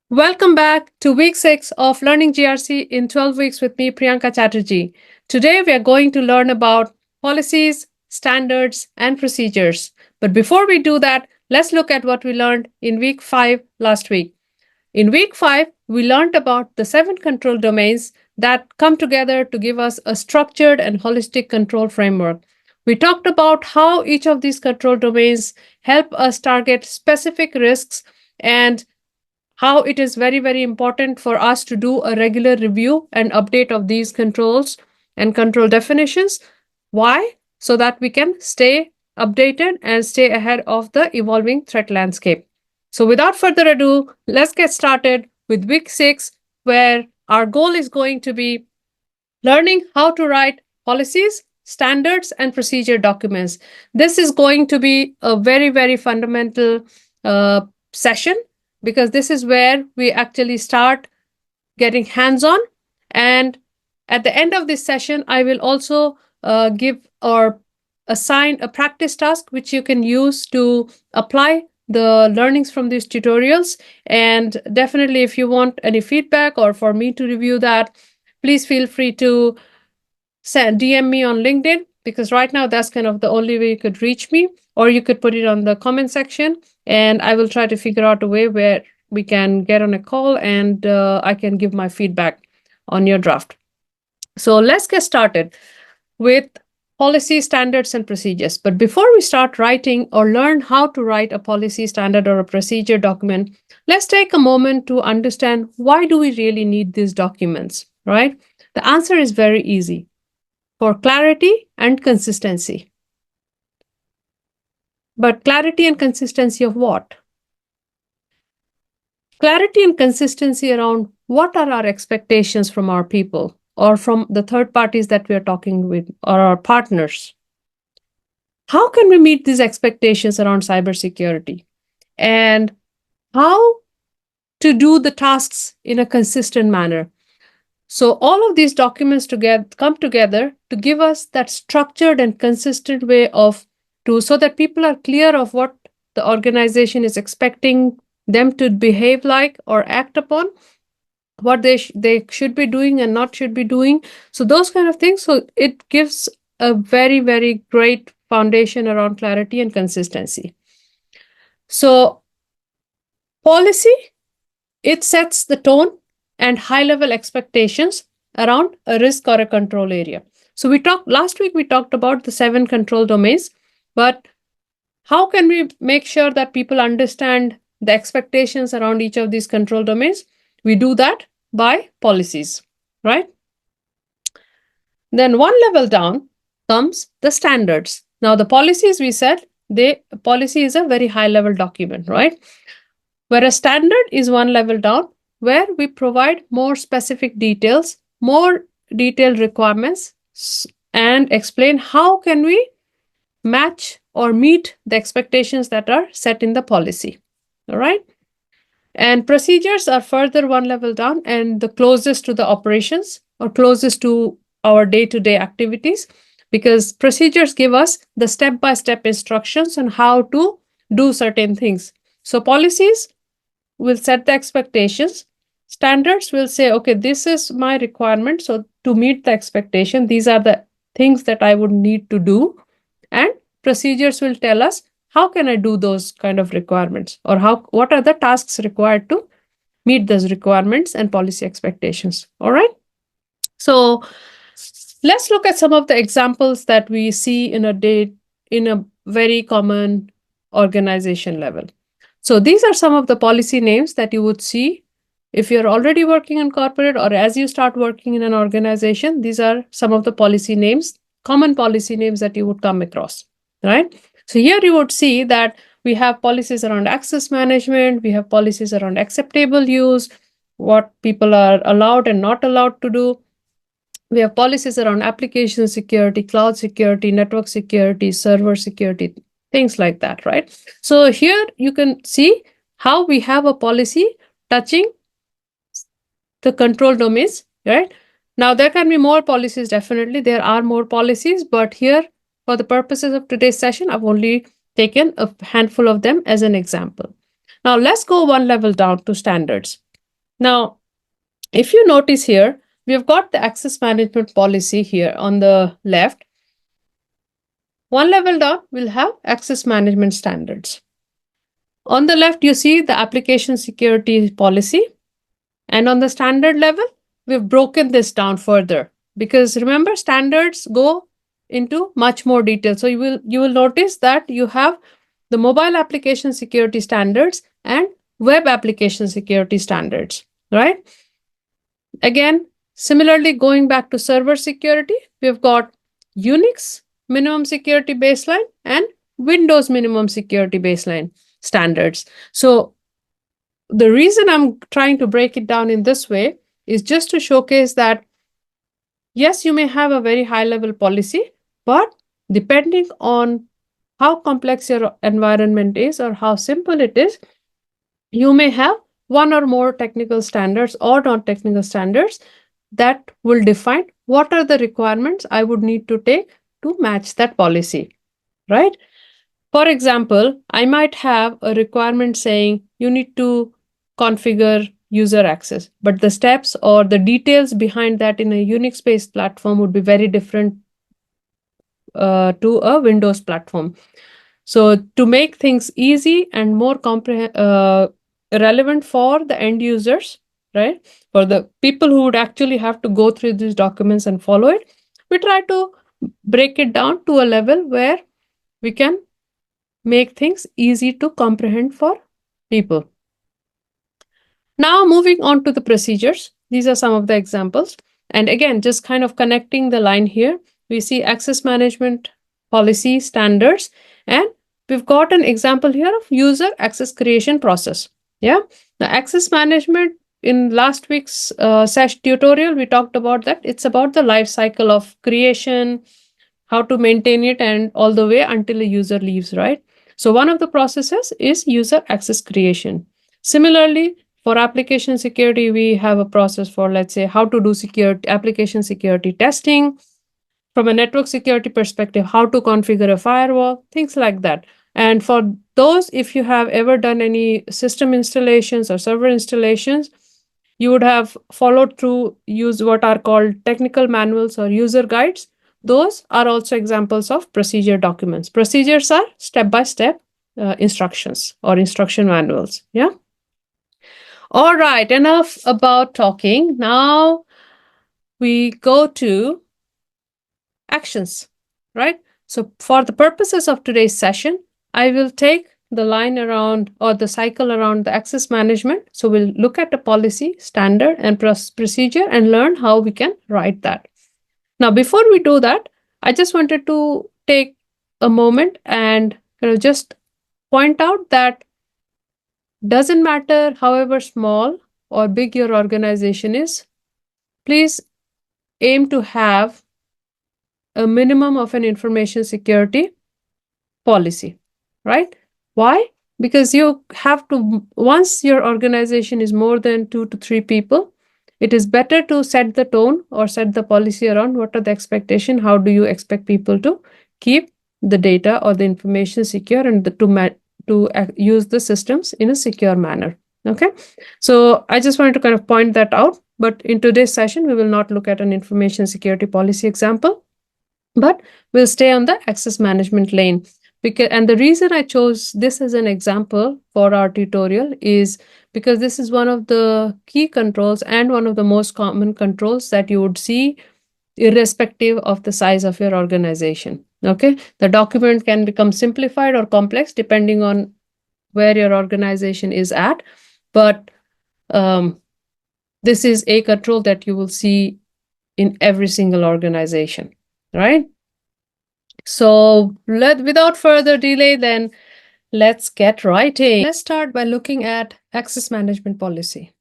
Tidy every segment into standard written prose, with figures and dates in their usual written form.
Welcome back to week 6 of Learning GRC in 12 weeks with me, Priyanka Chatterjee. Today we are going to learn about policies, standards, and procedures. But before we do that, let's look at what we learned in week 5 last week. In week 5, we learned about the 7 control domains that come together to give us a structured and holistic control framework. We talked about how each of these control domains help us target specific risks and how it is very, very important for us to do a regular review and update of these controls and control definitions. Why? So that we can stay updated and stay ahead of the evolving threat landscape. So without further ado, let's get started with week 6, where our goal is going to be learning how to write policies, standards, and procedure documents. This is going to be a very, very fundamental session because this is where we actually start getting hands-on. And at the end of this session, I will also give or assign a practice task which you can use to apply the learnings from these tutorials. And definitely, if you want any feedback or for me to review that, please feel free to DM me on LinkedIn, because right now that's kind of the only way you could reach me, or you could put it on the comment section and I will try to figure out a way where we can get on a call and I can give my feedback on your draft. So let's get started with policy, standards, and procedures. But before we start writing or learn how to write a policy, standard, or a procedure document, let's take a moment to understand, why do we really need these documents, right? The answer is very easy: for clarity and consistency. But clarity and consistency of what? Clarity and consistency around what are our expectations from our people or from the third parties that we are talking with, or our partners. How can we meet these expectations around cybersecurity, and how to do the tasks in a consistent manner? So all of these documents come together to give us that structured and consistent way so that people are clear of what the organization is expecting them to behave like or act upon, what they should be doing and not should be doing. So those kind of things. So it gives a very, very great foundation around clarity and consistency. So policy, it sets the tone and high-level expectations around a risk or a control area. So last week we talked about the 7 control domains, but how can we make sure that people understand the expectations around each of these control domains? We do that by policies, right? Then one level down comes the standards. Now the policies, we said, policy is a very high-level document, right? Whereas standard is one level down, where we provide more specific details, more detailed requirements, and explain how can we match or meet the expectations that are set in the policy. All right. And procedures are further one level down and the closest to the operations or closest to our day-to-day activities, because procedures give us the step-by-step instructions on how to do certain things. So policies will set the expectations. Standards will say, okay, this is my requirement. So to meet the expectation, these are the things that I would need to do. And procedures will tell us, how can I do those kind of requirements, or what are the tasks required to meet those requirements and policy expectations. All right. So let's look at some of the examples that we see in a very common organization level. So these are some of the policy names that you would see if you're already working in corporate or as you start working in an organization. These are some of the policy names, common policy names that you would come across, right? So here you would see that we have policies around access management, we have policies around acceptable use, what people are allowed and not allowed to do. We have policies around application security, cloud security, network security, server security, things like that, right? So here you can see how we have a policy touching the control domains, right? Now there can be more policies, definitely. There are more policies, but here, for the purposes of today's session, I've only taken a handful of them as an example. Now let's go one level down to standards. Now, if you notice here, we have got the access management policy here on the left. One level down, we'll have access management standards. On the left, you see the application security policy. And on the standard level, we've broken this down further because remember, standards go into much more detail. So you will notice that you have the mobile application security standards and web application security standards, right? Again, similarly, going back to server security, we've got Unix minimum security baseline and Windows minimum security baseline standards. So the reason I'm trying to break it down in this way is just to showcase that yes, you may have a very high level policy, but depending on how complex your environment is or how simple it is, you may have one or more technical standards or non-technical standards that will define what are the requirements I would need to take to match that policy, right? For example, I might have a requirement saying you need to configure user access, but the steps or the details behind that in a Unix based platform would be very different to a Windows platform. So, to make things easy and more relevant for the end users, right? For the people who would actually have to go through these documents and follow it, we try to break it down to a level where we can make things easy to comprehend for people. Now, moving on to the procedures, these are some of the examples. And again, just kind of connecting the line here, we see access management policy standards, and we've got an example here of user access creation process. Yeah, the access management in last week's session tutorial, we talked about that. It's about the life cycle of creation, how to maintain it, and all the way until a user leaves, right? So one of the processes is user access creation. Similarly, for application security, we have a process for, let's say, how to do security application security testing. From a network security perspective, how to configure a firewall, things like that. And for those, if you have ever done any system installations or server installations, you would have followed through, use what are called technical manuals or user guides. Those are also examples of procedure documents. Procedures are step-by-step instructions or instruction manuals. Yeah. All right, enough about talking. Now we go to actions, right? So for the purposes of today's session, I will take the line around or the cycle around the access management. So we'll look at the policy, standard, and procedure and learn how we can write that. Now, before we do that, I just wanted to take a moment and just point out that doesn't matter however small or big your organization is, please aim to have a minimum of an information security policy, right? Why? Because you have to, once your organization is more than 2 to 3 people, it is better to set the tone or set the policy around what are the expectation, how do you expect people to keep the data or the information secure and to use the systems in a secure manner. Okay, so I just wanted to kind of point that out. But in today's session, we will not look at an information security policy example, but we'll stay on the access management lane. And the reason I chose this as an example for our tutorial is because this is one of the key controls and one of the most common controls that you would see irrespective of the size of your organization. Okay, the document can become simplified or complex depending on where your organization is at, but this is a control that you will see in every single organization, right? So without further delay, then let's get writing. Let's start by looking at access management policy.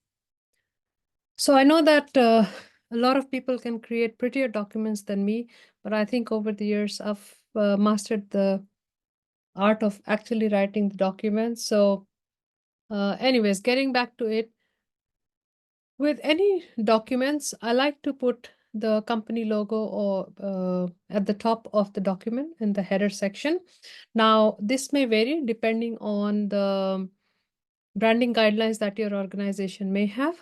So I know that a lot of people can create prettier documents than me, but I think over the years I've mastered the art of actually writing the documents. So anyways, getting back to it, with any documents, I like to put the company logo or at the top of the document in the header section. Now, this may vary depending on the branding guidelines that your organization may have.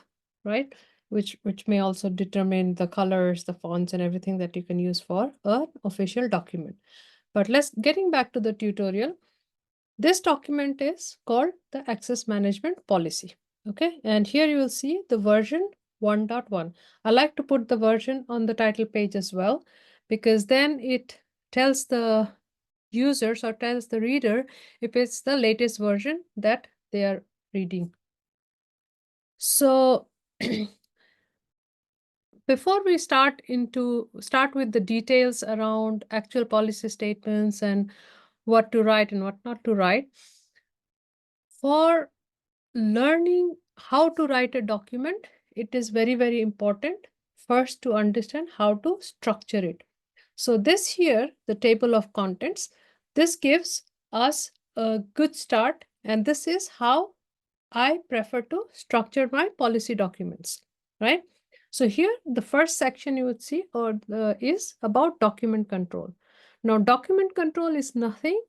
right? Which may also determine the colors, the fonts, and everything that you can use for an official document. But let's getting back to the tutorial. This document is called the Access Management Policy. Okay, and here you will see the version 1.1. I like to put the version on the title page as well, because then it tells the users or tells the reader if it's the latest version that they are reading. So before we start with the details around actual policy statements and what to write and what not to write, for learning how to write a document, it is very, very important first to understand how to structure it. So this here, the table of contents, this gives us a good start, and this is how I prefer to structure my policy documents, right? So here, the first section you would see is about document control. Now, document control is nothing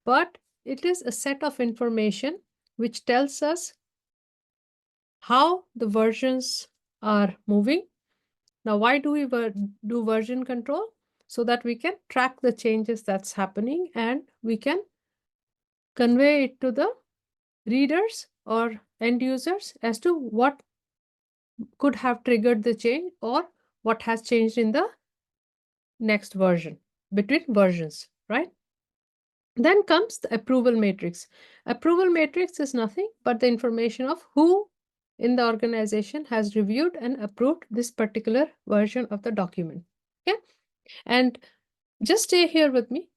but it is a set of information which tells us how the versions are moving. Now, why do we do version control? So that we can track the changes that's happening and we can convey it to the readers or end users as to what could have triggered the change or what has changed in the next version between versions, right? Then comes the approval matrix. Approval matrix is nothing but the information of who in the organization has reviewed and approved this particular version of the document. Okay, and just stay here with me.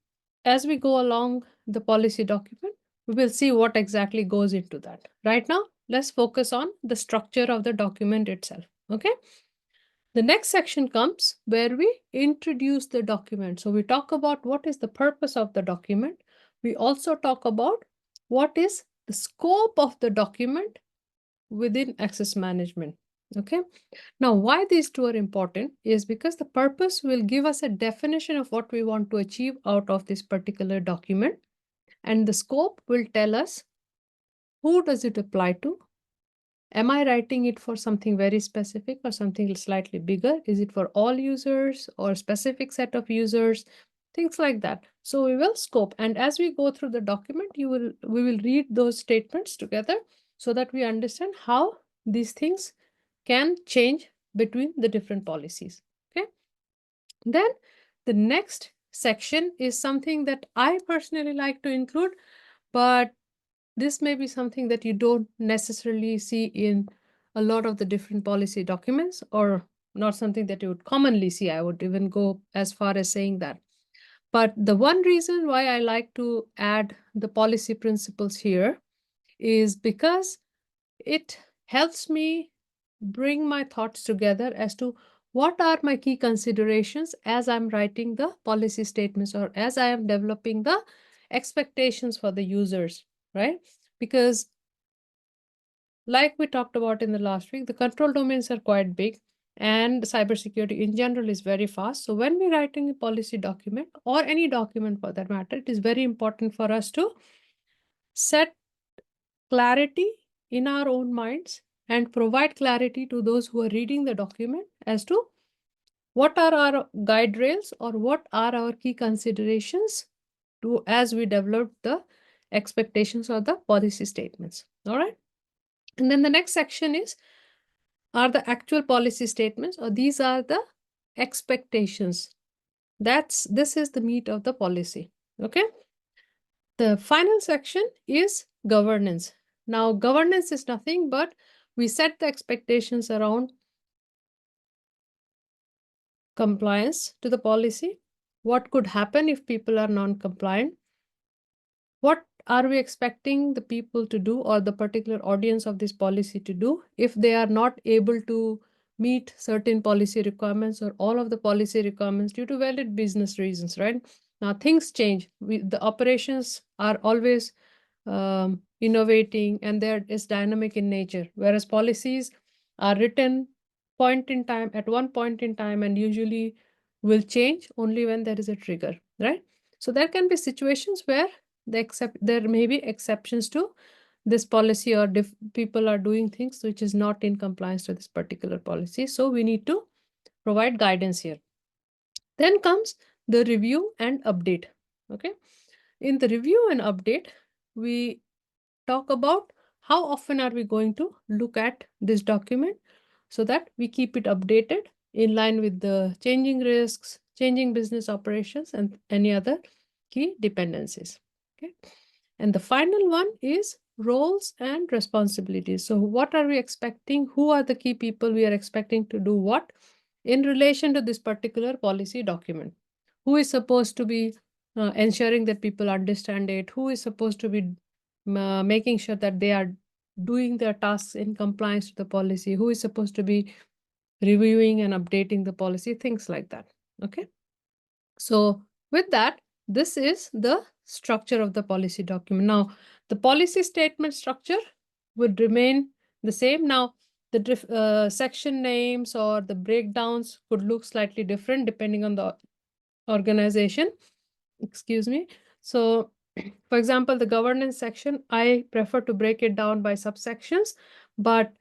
As we go along the policy document, we will see what exactly goes into that. Right now, let's focus on the structure of the document itself. Okay. The next section comes where we introduce the document. So we talk about what is the purpose of the document. We also talk about what is the scope of the document within access management. Okay. Now, why these two are important is because the purpose will give us a definition of what we want to achieve out of this particular document, and the scope will tell us who does it apply to. Am I writing it for something very specific or something slightly bigger? Is it for all users or specific set of users? Things like that. So we will scope, and as we go through the document, we will read those statements together so that we understand how these things can change between the different policies. Okay. Then the next section is something that I personally like to include, but this may be something that you don't necessarily see in a lot of the different policy documents, or not something that you would commonly see. I would even go as far as saying that. But the one reason why I like to add the policy principles here is because it helps me bring my thoughts together as to what are my key considerations as I'm writing the policy statements or as I am developing the expectations for the users, right? Because like we talked about in the last week, the control domains are quite big and cybersecurity in general is very fast. So when we're writing a policy document or any document for that matter, it is very important for us to set clarity in our own minds and provide clarity to those who are reading the document as to what are our guide rails or what are our key considerations to as we develop the expectations or the policy statements. All right. And then the next section are the actual policy statements, or these are the expectations. This is the meat of the policy. Okay. The final section is governance. Now, governance is nothing but we set the expectations around compliance to the policy. What could happen if people are non-compliant? What are we expecting the people to do or the particular audience of this policy to do if they are not able to meet certain policy requirements or all of the policy requirements due to valid business reasons, right? Now things change. The operations are always innovating and there is dynamic in nature, whereas policies are written at one point in time and usually will change only when there is a trigger, right? So there can be situations where there may be exceptions to this policy, or people are doing things which is not in compliance to this particular policy. So we need to provide guidance here. Then comes the review and update. Okay. In the review and update, we talk about how often are we going to look at this document so that we keep it updated in line with the changing risks, changing business operations, and any other key dependencies. Okay. And the final one is roles and responsibilities. So what are we expecting? Who are the key people we are expecting to do what in relation to this particular policy document? Who is supposed to be ensuring that people understand it? Who is supposed to be making sure that they are doing their tasks in compliance with the policy? Who is supposed to be reviewing and updating the policy? Things like that. Okay. So with that, this is the structure of the policy document. Now, the policy statement structure would remain the same. Now, the section names or the breakdowns could look slightly different depending on the organization. Excuse me. So, for example, the governance section, I prefer to break it down by subsections, but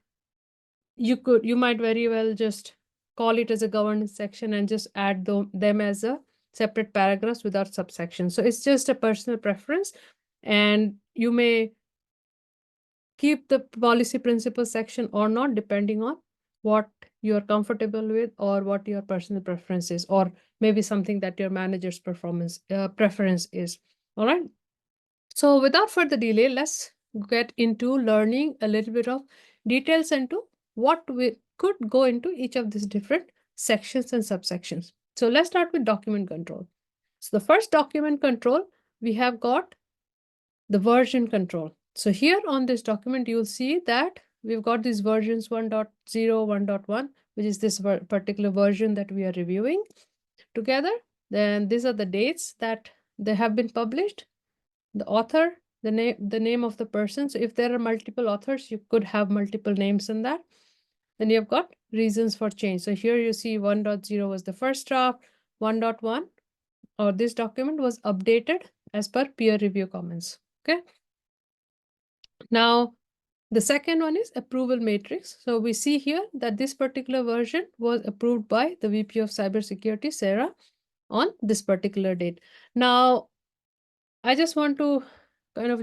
you might very well just call it as a governance section and just add them as a separate paragraphs without subsections. So it's just a personal preference, and you may keep the policy principle section or not, depending on what you're comfortable with or what your personal preference is, or maybe something that your manager's preference is. All right. So without further delay, let's get into learning a little bit of details into what we could go into each of these different sections and subsections. So let's start with document control. So the first document control, we have got the version control. So here on this document, you'll see that we've got these versions 1.0, 1.1, which is this particular version that we are reviewing together. Then these are the dates that they have been published, the author, the name of the person. So if there are multiple authors, you could have multiple names in that. Then you've got reasons for change. So here you see 1.0 was the first draft, 1.1 or this document was updated as per peer review comments. Okay. Now, the second one is approval matrix. So we see here that this particular version was approved by the VP of Cybersecurity, Sarah, on this particular date. Now, I just want to kind of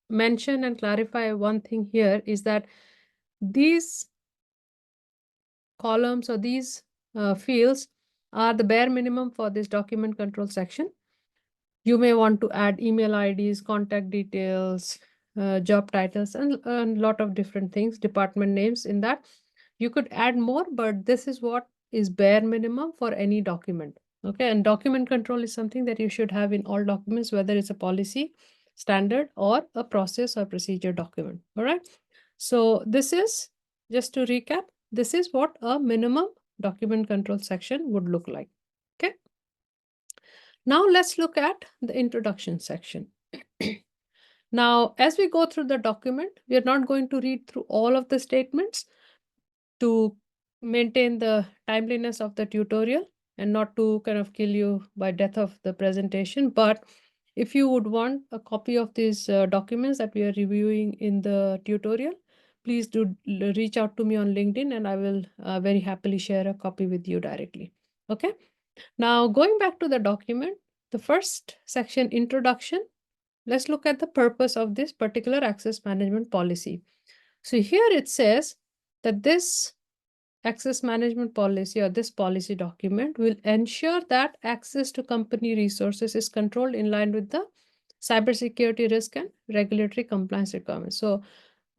mention and clarify one thing here is that these columns or these fields are the bare minimum for this document control section. You may want to add email IDs, contact details, job titles, and a lot of different things, department names in that. You could add more, but this is what is bare minimum for any document. Okay, and document control is something that you should have in all documents, whether it's a policy, standard, or a process or procedure document. All right. So this is, just to recap, this is what a minimum document control section would look like. Okay. Now let's look at the introduction section. Now, as we go through the document, we are not going to read through all of the statements to maintain the timeliness of the tutorial and not to kind of kill you by death of the presentation. But if you would want a copy of these documents that we are reviewing in the tutorial, please do reach out to me on LinkedIn and I will very happily share a copy with you directly. Okay. Now, going back to the document, the first section, introduction, let's look at the purpose of this particular access management policy. So here it says that this access management policy or this policy document will ensure that access to company resources is controlled in line with the cybersecurity risk and regulatory compliance requirements. So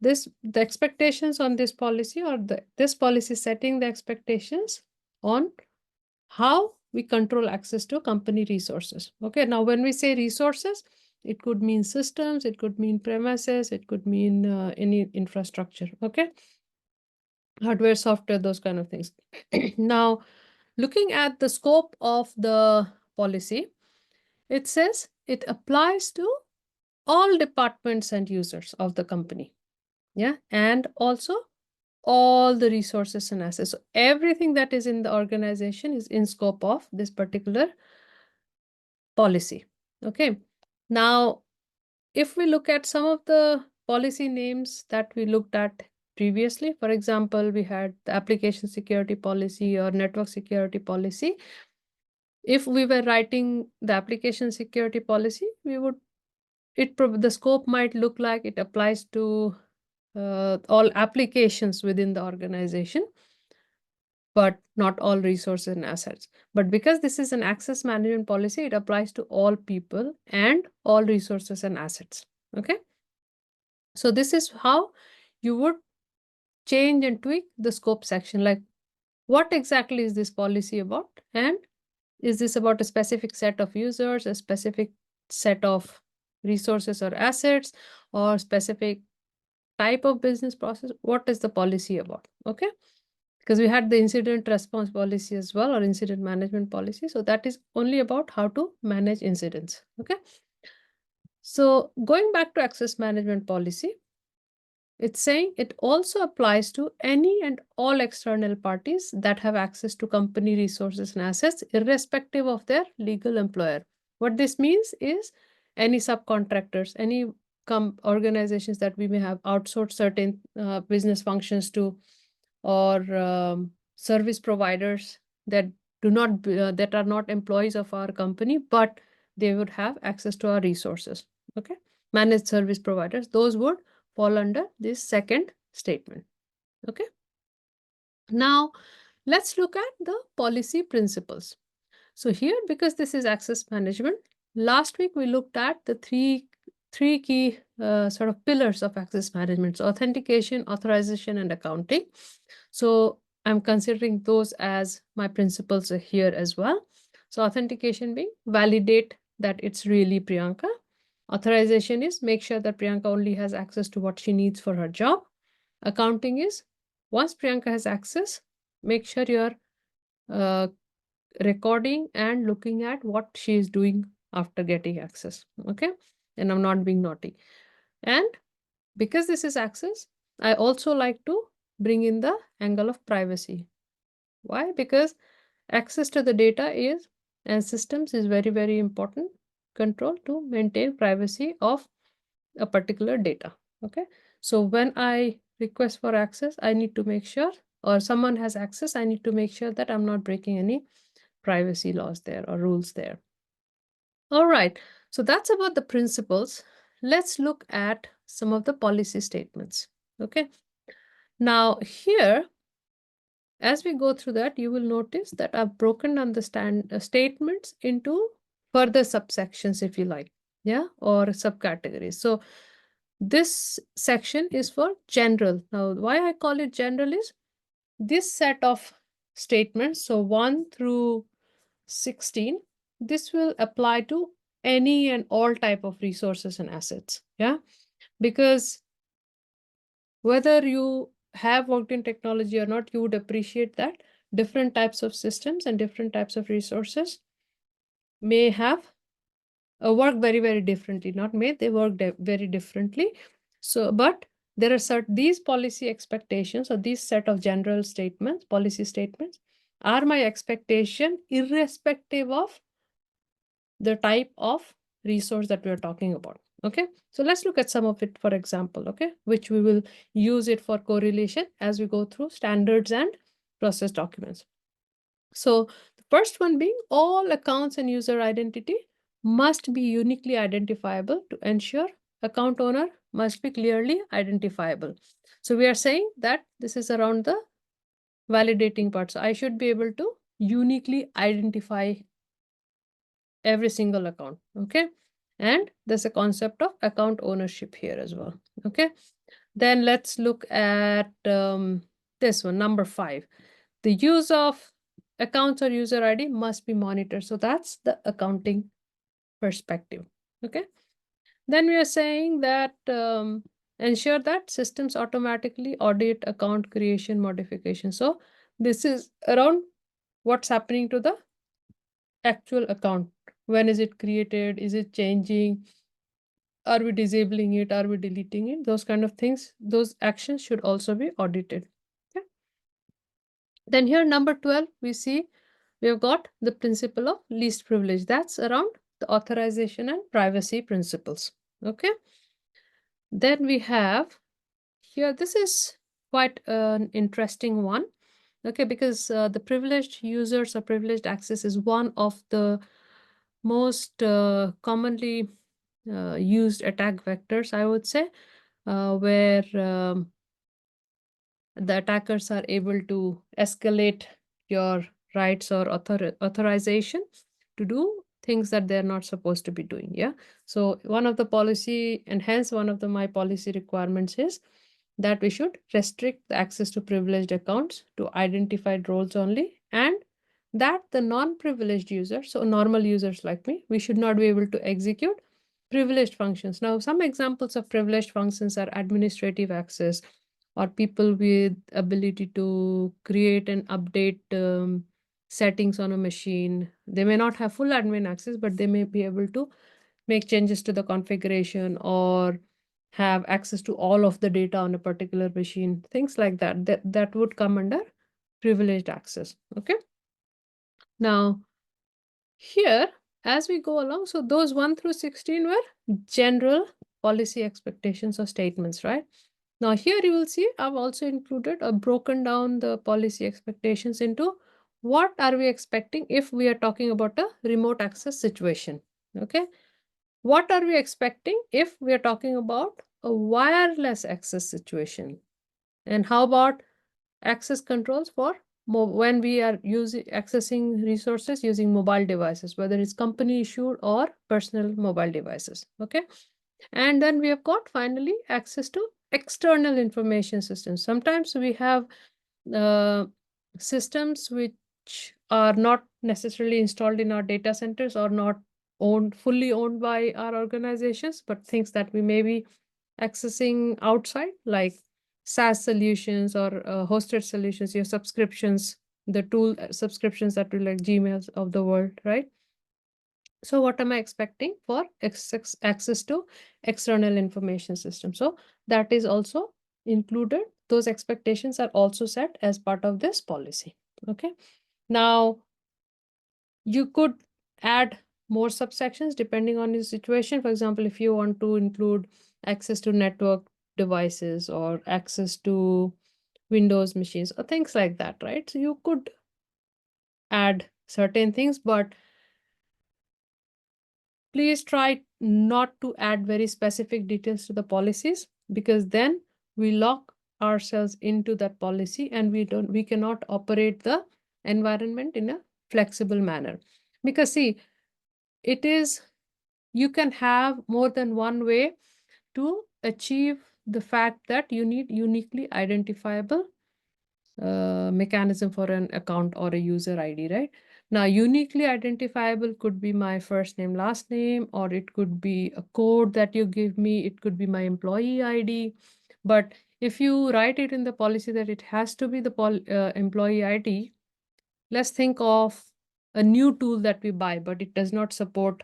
the expectations on this policy, or this policy setting the expectations on how we control access to company resources. Okay, now when we say resources, it could mean systems, it could mean premises, it could mean any infrastructure. Okay, hardware, software, those kind of things. Now, looking at the scope of the policy, it says it applies to all departments and users of the company. Yeah, and also all the resources and assets. So everything that is in the organization is in scope of this particular policy. Okay. Now, if we look at some of the policy names that we looked at previously. For example, we had the application security policy or network security policy. If we were writing the application security policy, we would the scope might look like it applies to all applications within the organization, but not all resources and assets. But because this is an access management policy, it applies to all people and all resources and assets. Okay. So this is how you would change and tweak the scope section. Like, what exactly is this policy about? And is this about a specific set of users, a specific set of resources or assets, or specific type of business process? What is the policy about? Okay. Because we had the incident response policy as well, or incident management policy. So that is only about how to manage incidents. Okay. So going back to access management policy, it's saying it also applies to any and all external parties that have access to company resources and assets, irrespective of their legal employer. What this means is any subcontractors, any organizations that we may have outsourced certain business functions to, or service providers that that are not employees of our company, but they would have access to our resources. Okay, managed service providers, those would fall under this second statement. Okay. Now let's look at the policy principles. So here, because this is access management, last week we looked at the three key sort of pillars of access management. So authentication, authorization, and accounting. So I'm considering those as my principles here as well. So authentication being validate that it's really Priyanka. Authorization is make sure that Priyanka only has access to what she needs for her job. Accounting is once Priyanka has access, make sure you're recording and looking at what she is doing after getting access. Okay. And I'm not being naughty. And because this is access, I also like to bring in the angle of privacy. Why? Because access to the data is and systems is very, very important control to maintain privacy of a particular data. Okay. So when I request for access, I need to make sure, or someone has access, I need to make sure that I'm not breaking any privacy laws there or rules there. All right. So that's about the principles. Let's look at some of the policy statements. Okay. Now here, as we go through that, you will notice that I've broken down the statements into further subsections, if you like, yeah, or subcategories. So this section is for general. Now, why I call it general is this set of statements, so 1 through 16, this will apply to any and all type of resources and assets, yeah, because whether you have worked in technology or not, you would appreciate that different types of systems and different types of resources may have work very, very differently. Not may, they work very differently. So, but there are these policy expectations or these set of general statements, policy statements, are my expectation irrespective of the type of resource that we're talking about. Okay, so let's look at some of it, for example, okay, which we will use it for correlation as we go through standards and process documents. So the first one being all accounts and user identity must be uniquely identifiable to ensure account owner must be clearly identifiable. So we are saying that this is around the validating part. So I should be able to uniquely identify every single account. Okay. And there's a concept of account ownership here as well. Okay. Then let's look at this one, number 5. The use of accounts or user ID must be monitored. So that's the accounting perspective. Okay. Then we are saying that ensure that systems automatically audit account creation modification. So this is around what's happening to the actual account. When is it created? Is it changing? Are we disabling it? Are we deleting it? Those kind of things, those actions should also be audited. Okay. Then here, number 12, we see we have got the principle of least privilege. That's around the authorization and privacy principles. Okay. Then we have here, this is quite an interesting one. Okay, because the privileged users or privileged access is one of the most commonly used attack vectors, I would say, where the attackers are able to escalate your rights or authorization to do things that they're not supposed to be doing. Yeah. So one of the policy, and hence one of the my policy requirements is that we should restrict the access to privileged accounts to identified roles only, and that the non-privileged users, so normal users like me, we should not be able to execute privileged functions. Now, some examples of privileged functions are administrative access, or people with ability to create and update settings on a machine. They may not have full admin access, but they may be able to make changes to the configuration or have access to all of the data on a particular machine, things like that. That would come under privileged access. Okay. Now, here, as we go along, so those 1 through 16 were general policy expectations or statements, right? Now, here you will see I've also included or broken down the policy expectations into what are we expecting if we are talking about a remote access situation. Okay. What are we expecting if we are talking about a wireless access situation? And how about access controls for when we are using accessing resources using mobile devices, whether it's company issued or personal mobile devices? Okay. And then we have got finally access to external information systems. Sometimes we have uh, systems which are not necessarily installed in our data centers or not fully owned by our organizations, but things that we may be accessing outside, like SaaS solutions or hosted solutions, your subscriptions, the tool subscriptions that we like Gmails of the world, right? So what am I expecting for access to external information system? So that is also included. Those expectations are also set as part of this policy. Okay. Now you could add more subsections depending on your situation. For example, if you want to include access to network devices or access to Windows machines or things like that, right? So you could add certain things, but please try not to add very specific details to the policies, because then we lock ourselves into that policy and we cannot operate the environment in a flexible manner. Because see, it is, you can have more than one way to achieve the fact that you need uniquely identifiable mechanism for an account or a user ID, right? Now, uniquely identifiable could be my first name, last name, or it could be a code that you give me, it could be my employee ID. But if you write it in the policy that it has to be the employee ID, let's think of a new tool that we buy, but it does not support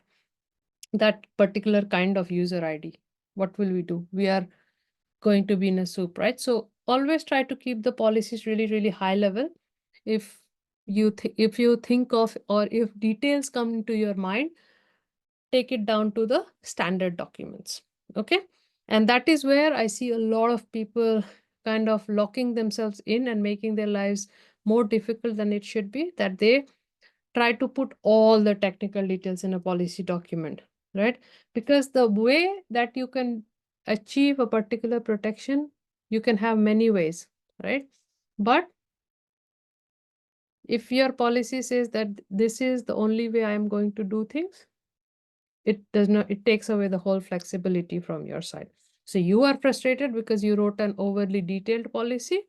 that particular kind of user ID. What will we do? We are going to be in a soup, right? So always try to keep the policies really, really high level. If if you think of, or if details come into your mind, take it down to the standard documents. Okay. And that is where I see a lot of people kind of locking themselves in and making their lives more difficult than it should be, that they try to put all the technical details in a policy document, right? Because the way that you can achieve a particular protection, you can have many ways, right? But if your policy says that this is the only way I am going to do things, it does not, it takes away the whole flexibility from your side. So you are frustrated because you wrote an overly detailed policy.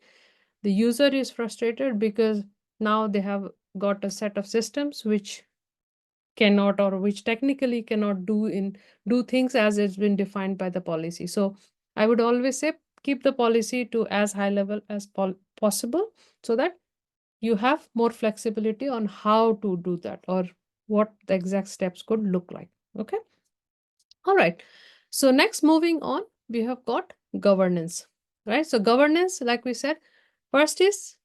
The user is frustrated because now they have got a set of systems which cannot, or which technically cannot do things as it's been defined by the policy. So I would always say keep the policy to as high level as possible, so that you have more flexibility on how to do that or what the exact steps could look like. Okay. All right. So next, moving on, we have got governance, right? So governance, like we said, first is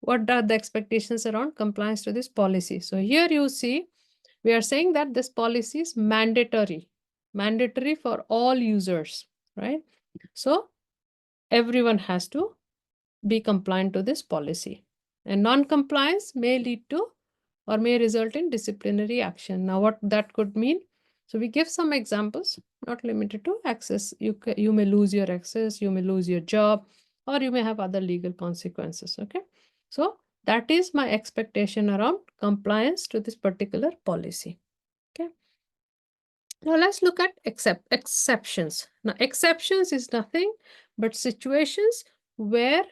what are the expectations around compliance to this policy. So here you see, we are saying that this policy is mandatory for all users. right? So everyone has to be compliant to this policy. And non-compliance may lead to or may result in disciplinary action. Now, what that could mean? So we give some examples, not limited to access. You may lose your access, you may lose your job, or you may have other legal consequences. Okay. So that is my expectation around compliance to this particular policy. Okay. Now let's look at exceptions. Now, exceptions is nothing but situations where,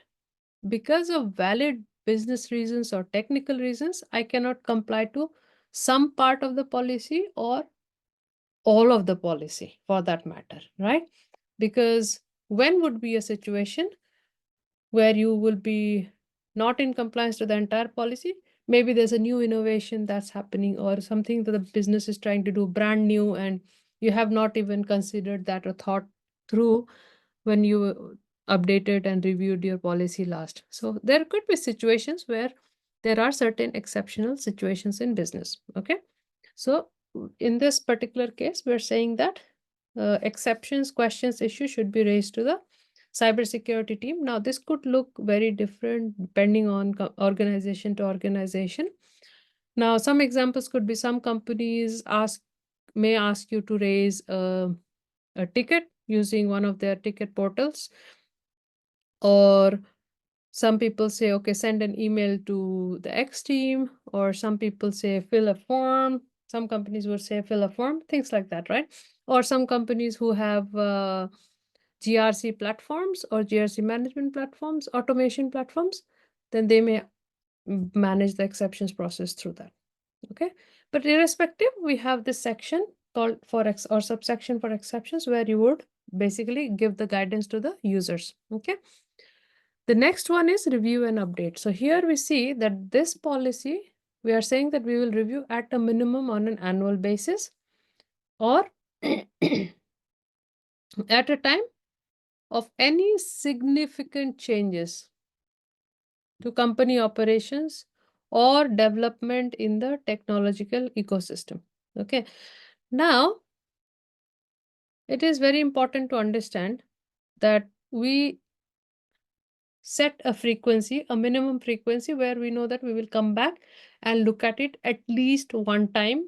because of valid business reasons or technical reasons, I cannot comply to some part of the policy or all of the policy for that matter, right? Because when would be a situation where you will be not in compliance to the entire policy? Maybe there's a new innovation that's happening or something that the business is trying to do brand new, and you have not even considered that or thought through when you updated and reviewed your policy last. So there could be situations where there are certain exceptional situations in business. Okay. So in this particular case, we're saying that exceptions, questions, issues should be raised to the cybersecurity team. Now, this could look very different depending on organization to organization. Now, some examples could be some companies may ask you to raise a ticket using one of their ticket portals, or some people say, okay, send an email to the X team, or some people say fill a form. Some companies would say fill a form, things like that, right? Or some companies who have GRC platforms or GRC management platforms, automation platforms, then they may manage the exceptions process through that. Okay. But irrespective, we have this section called for or subsection for exceptions where you would basically give the guidance to the users. Okay. The next one is review and update. So here we see that this policy, we are saying that we will review at a minimum on an annual basis, or at a time of any significant changes to company operations or development in the technological ecosystem. Okay. Now, it is very important to understand that we set a frequency, a minimum frequency, where we know that we will come back and look at it at least one time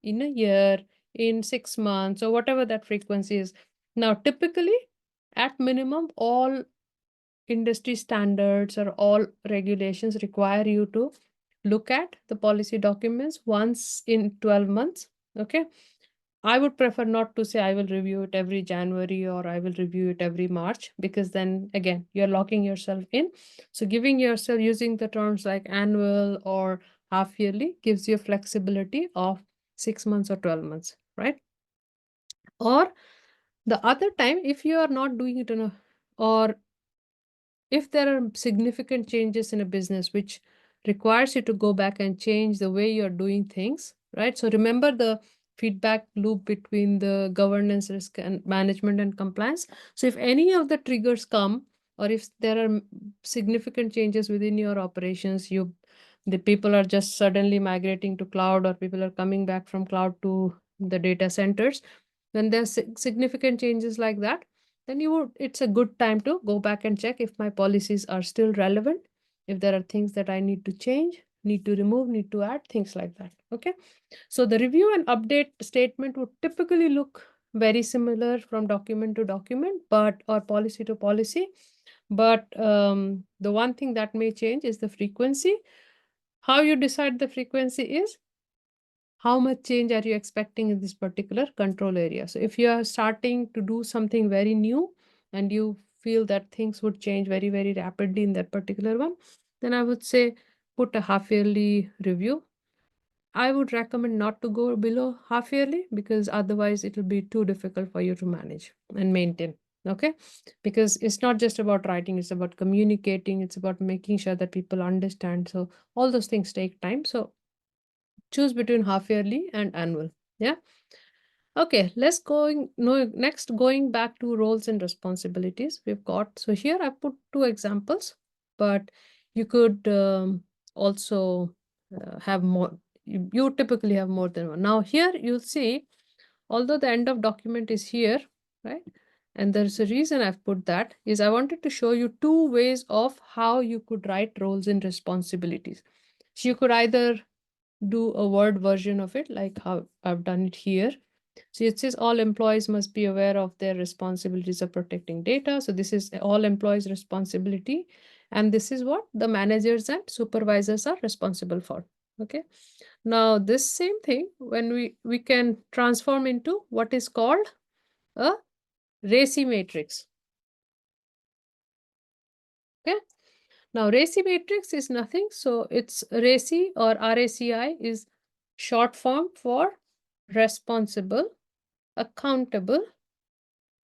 in a year, in 6 months, or whatever that frequency is. Now, typically, at minimum, all industry standards or all regulations require you to look at the policy documents once in 12 months. Okay. I would prefer not to say I will review it every January or I will review it every March, because then again, you're locking yourself in. So giving yourself, using the terms like annual or half yearly, gives you flexibility of 6 months or 12 months, right? Or the other time, if you are not doing it or if there are significant changes in a business which requires you to go back and change the way you're doing things, right? So remember the feedback loop between the governance, risk and management and compliance. So if any of the triggers come, or if there are significant changes within your operations, the people are just suddenly migrating to cloud, or people are coming back from cloud to the data centers, when there's significant changes like that, then it's a good time to go back and check if my policies are still relevant, if there are things that I need to change, need to remove, need to add, things like that. Okay. So the review and update statement would typically look very similar from document to document, or policy to policy. But the one thing that may change is the frequency. How you decide the frequency is how much change are you expecting in this particular control area. So if you are starting to do something very new and you feel that things would change very, very rapidly in that particular one, then I would say put a half yearly review. I would recommend not to go below half yearly, because otherwise it will be too difficult for you to manage and maintain. Okay. Because it's not just about writing, it's about communicating, it's about making sure that people understand. So all those things take time. So choose between half yearly and annual. Yeah. Okay, let's next, going back to roles and responsibilities we've got. So here I put two examples, but you could also have more. You typically have more than one. Now here you'll see, although the end of document is here, right? And there's a reason I've put that is I wanted to show you two ways of how you could write roles and responsibilities. So you could either do a word version of it, like how I've done it here. So it says all employees must be aware of their responsibilities of protecting data. So this is all employees' responsibility. And this is what the managers and supervisors are responsible for. Okay. Now this same thing, when we can transform into what is called a racy matrix. Okay. Now racy matrix is nothing. So it's racy or RACI is short form for responsible, accountable,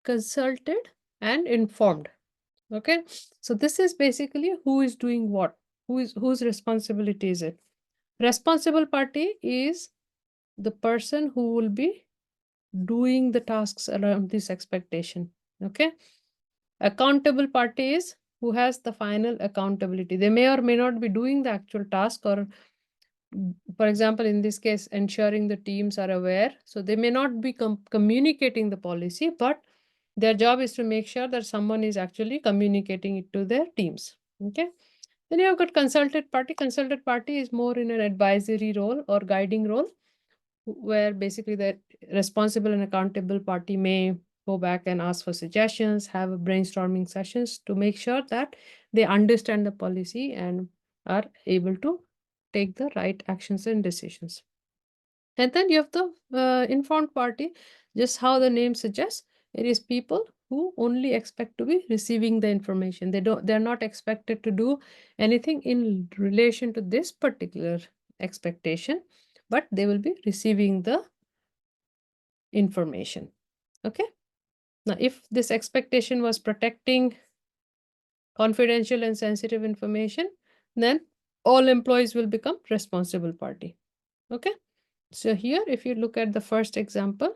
consulted, and informed. Okay, so this is basically who is doing what, whose responsibility is it. Responsible party is the person who will be doing the tasks around this expectation. Okay, accountable party is who has the final accountability. They may or may not be doing the actual task, or for example, in this case, ensuring the teams are aware. So they may not be communicating the policy, but their job is to make sure that someone is actually communicating it to their teams. Okay. Then you have got consulted party. Consulted party is more in an advisory role or guiding role, where basically the responsible and accountable party may go back and ask for suggestions, have a brainstorming sessions to make sure that they understand the policy and are able to take the right actions and decisions. And then you have the informed party, just how the name suggests, it is people who only expect to be receiving the information. They're not expected to do anything in relation to this particular expectation, but they will be receiving the information. Okay. Now, if this expectation was protecting confidential and sensitive information, then all employees will become responsible party. Okay. So here, if you look at the first example,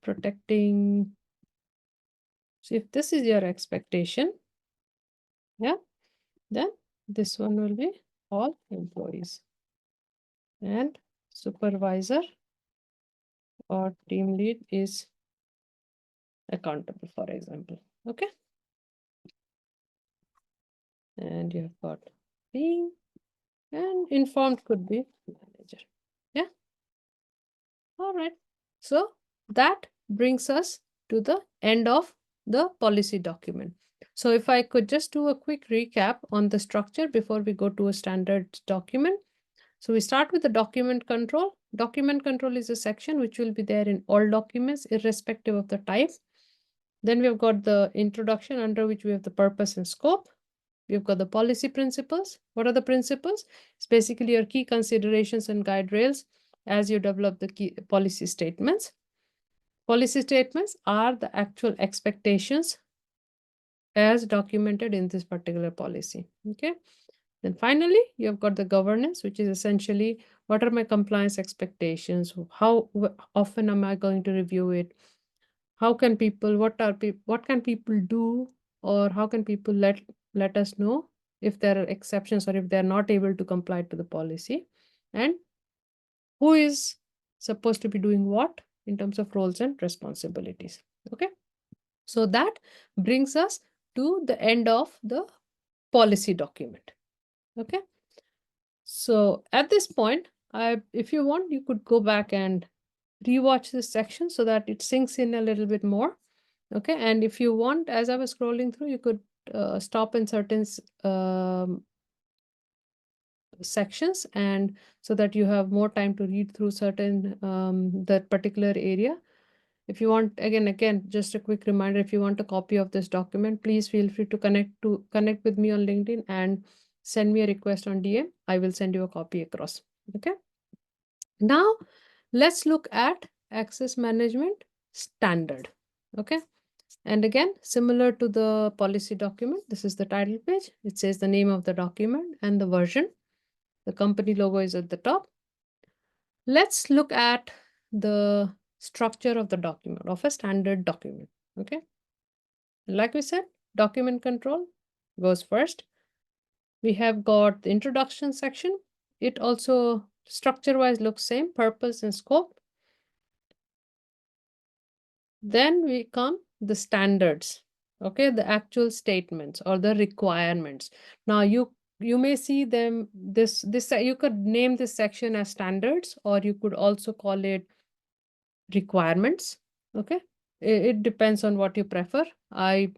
protecting, so if this is your expectation, yeah, then this one will be all employees, and supervisor or team lead is accountable, for example. Okay. And you have got being, and informed could be manager. Yeah. All right. So that brings us to the end of the policy document. So if I could just do a quick recap on the structure before we go to a standard document. So we start with the document control. Document control is a section which will be there in all documents, irrespective of the type. Then we've got the introduction, under which we have the purpose and scope. We've got the policy principles. What are the principles? It's basically your key considerations and guide rails as you develop the key policy statements. Policy statements are the actual expectations as documented in this particular policy. Okay. Then finally, you have got the governance, which is essentially what are my compliance expectations? How often am I going to review it? How can people, what can people do, or how can people let us know if there are exceptions or if they're not able to comply to the policy? And who is supposed to be doing what in terms of roles and responsibilities? Okay. So that brings us to the end of the policy document. Okay. So at this point, if you want, you could go back and rewatch this section so that it sinks in a little bit more. Okay. And if you want, as I was scrolling through, you could stop in certain sections, and so that you have more time to read through certain that particular area. If you want, again, just a quick reminder, if you want a copy of this document, please feel free to connect with me on LinkedIn and send me a request on DM. I will send you a copy across. Okay. Now let's look at access management standard. Okay. And again, similar to the policy document, this is the title page. It says the name of the document and the version. The company logo is at the top. Let's look at the structure of the document, of a standard document. Okay. Like we said, document control goes first. We have got the introduction section. It also structure-wise looks same, purpose and scope. Then we come the standards, okay, the actual statements or the requirements. Now you may see them, this you could name this section as standards, or you could also call it requirements. Okay, it depends on what you prefer. I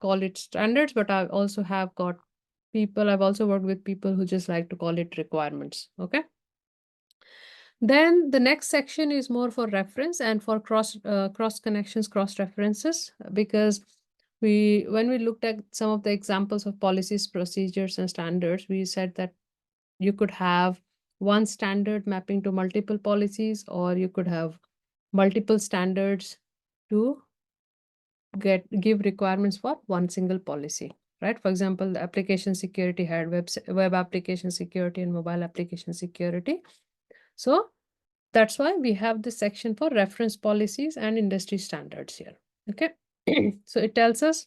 call it standards, but I've also have got people, I've also worked with people who just like to call it requirements. Okay, then the next section is more for reference and for cross connections, cross references, because when we looked at some of the examples of policies, procedures, and standards, we said that you could have one standard mapping to multiple policies, or you could have multiple standards to give requirements for one single policy, right? For example, the application security had web application security and mobile application security. So that's why we have this section for reference policies and industry standards here. Okay. So it tells us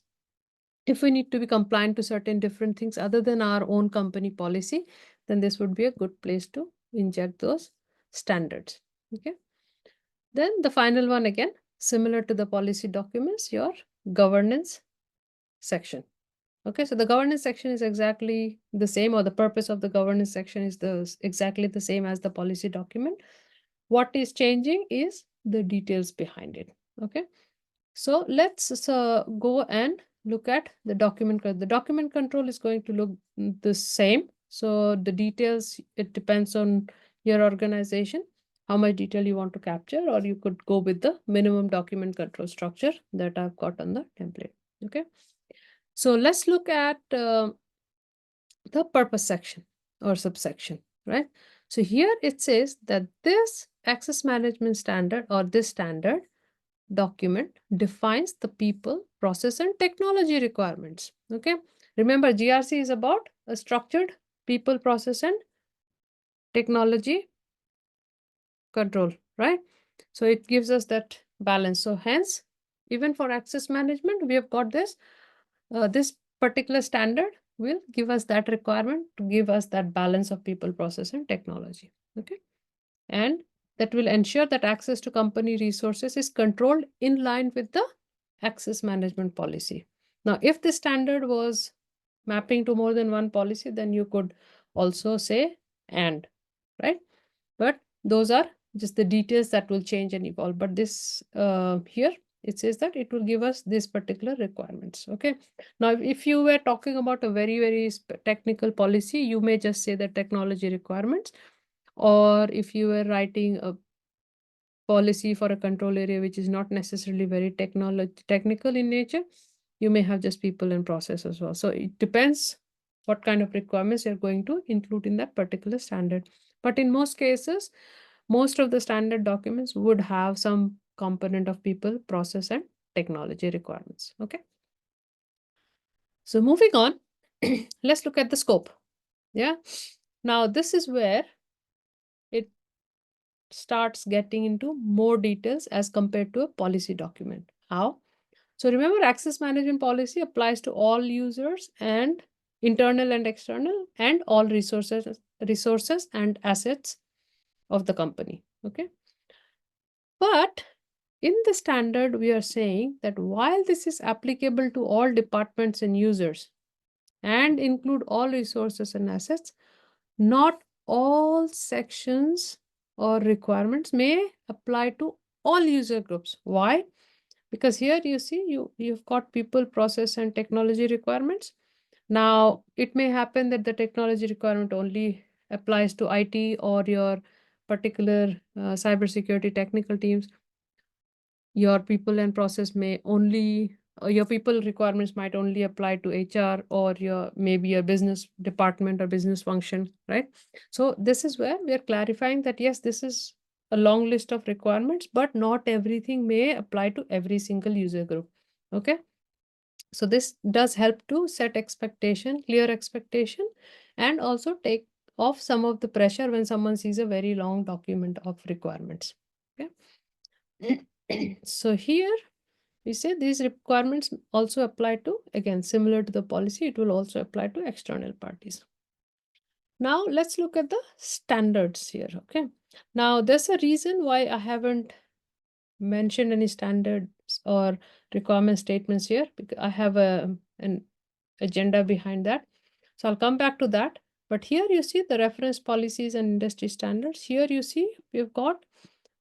if we need to be compliant to certain different things other than our own company policy, then this would be a good place to inject those standards. Okay. Then the final one, again, similar to the policy documents, your governance section. Okay, so the governance section is exactly the same, or the purpose of the governance section is exactly the same as the policy document. What is changing is the details behind it. Okay, so let's go and look at the document. The document control is going to look the same. So the details, it depends on your organization, how much detail you want to capture, or you could go with the minimum document control structure that I've got on the template. Okay, so let's look at the purpose section or subsection, right? So here it says that this access management standard, or this standard document, defines the people, process, and technology requirements. Okay, remember GRC is about a structured people, process, and technology control, right? So it gives us that balance. So hence, even for access management, we have got this. This particular standard will give us that requirement to give us that balance of people, process, and technology. Okay, and that will ensure that access to company resources is controlled in line with the access management policy. Now, if the standard was mapping to more than one policy, then you could also say and, right? But those are just the details that will change and evolve. But this here, it says that it will give us this particular requirements. Okay, now if you were talking about a very technical policy, you may just say the technology requirements. Or if you were writing a policy for a control area which is not necessarily very technical in nature, you may have just people and process as well. So it depends what kind of requirements you're going to include in that particular standard. But in most cases, most of the standard documents would have some component of people, process, and technology requirements. Okay, so moving on, let's look at the scope. Yeah, now this is where it starts getting into more details as compared to a policy document. How? So remember, access management policy applies to all users and internal and external, and all resources and assets of the company. Okay, but in the standard, we are saying that while this is applicable to all departments and users and include all resources and assets, not all sections or requirements may apply to all user groups. Why? Because here you see you've got people, process, and technology requirements. Now it may happen that the technology requirement only applies to IT or your particular cybersecurity technical teams. Your people and process may only your people requirements might only apply to HR or your maybe your business department or business function, right? So this is where we are clarifying that yes, this is a long list of requirements, but not everything may apply to every single user group. Okay, so this does help to set expectation, clear expectation, and also take off some of the pressure when someone sees a very long document of requirements. Okay. So here we say these requirements also apply to, again, similar to the policy, it will also apply to external parties. Now let's look at the standards here. Okay, now there's a reason why I haven't mentioned any standards or requirement statements here because I have an agenda behind that. So I'll come back to that. But here you see the reference policies and industry standards. Here you see we've got,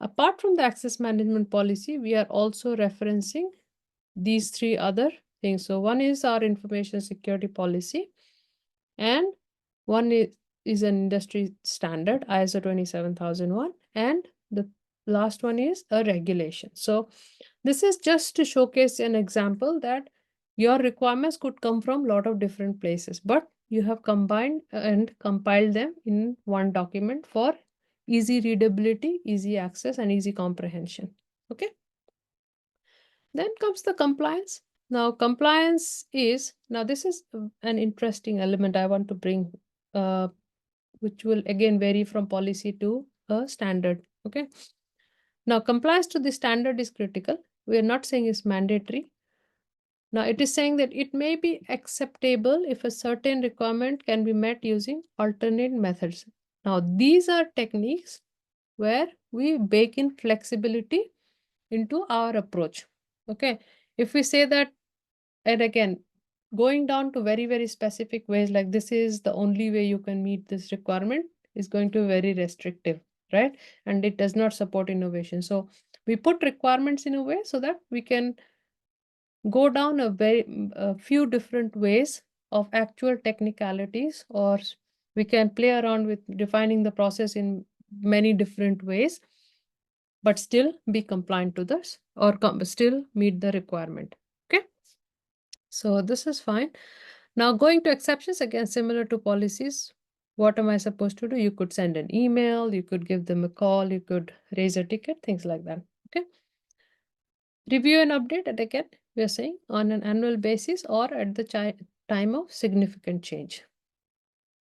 apart from the access management policy, we are also referencing these three other things. So one is our information security policy, and one is an industry standard, ISO 27001, and the last one is a regulation. So this is just to showcase an example that your requirements could come from a lot of different places, but you have combined and compiled them in one document for easy readability, easy access, and easy comprehension. Okay. Then comes the compliance. Now, compliance is, now this is an interesting element I want to bring, which will again vary from policy to a standard. Okay. Now, compliance to the standard is critical. We are not saying it's mandatory. Now, it is saying that it may be acceptable if a certain requirement can be met using alternate methods. Now, these are techniques where we bake in flexibility into our approach. Okay. If we say that, and again, going down to very, very specific ways, like this is the only way you can meet this requirement, is going to be very restrictive, right? And it does not support innovation. So we put requirements in a way so that we can go down a few different ways of actual technicalities, or we can play around with defining the process in many different ways, but still be compliant to this, or still meet the requirement. Okay. So this is fine. Now going to exceptions, again, similar to policies, what am I supposed to do? You could send an email, you could give them a call, you could raise a ticket, things like that. Okay. Review and update, and again, we are saying on an annual basis or at the time of significant change.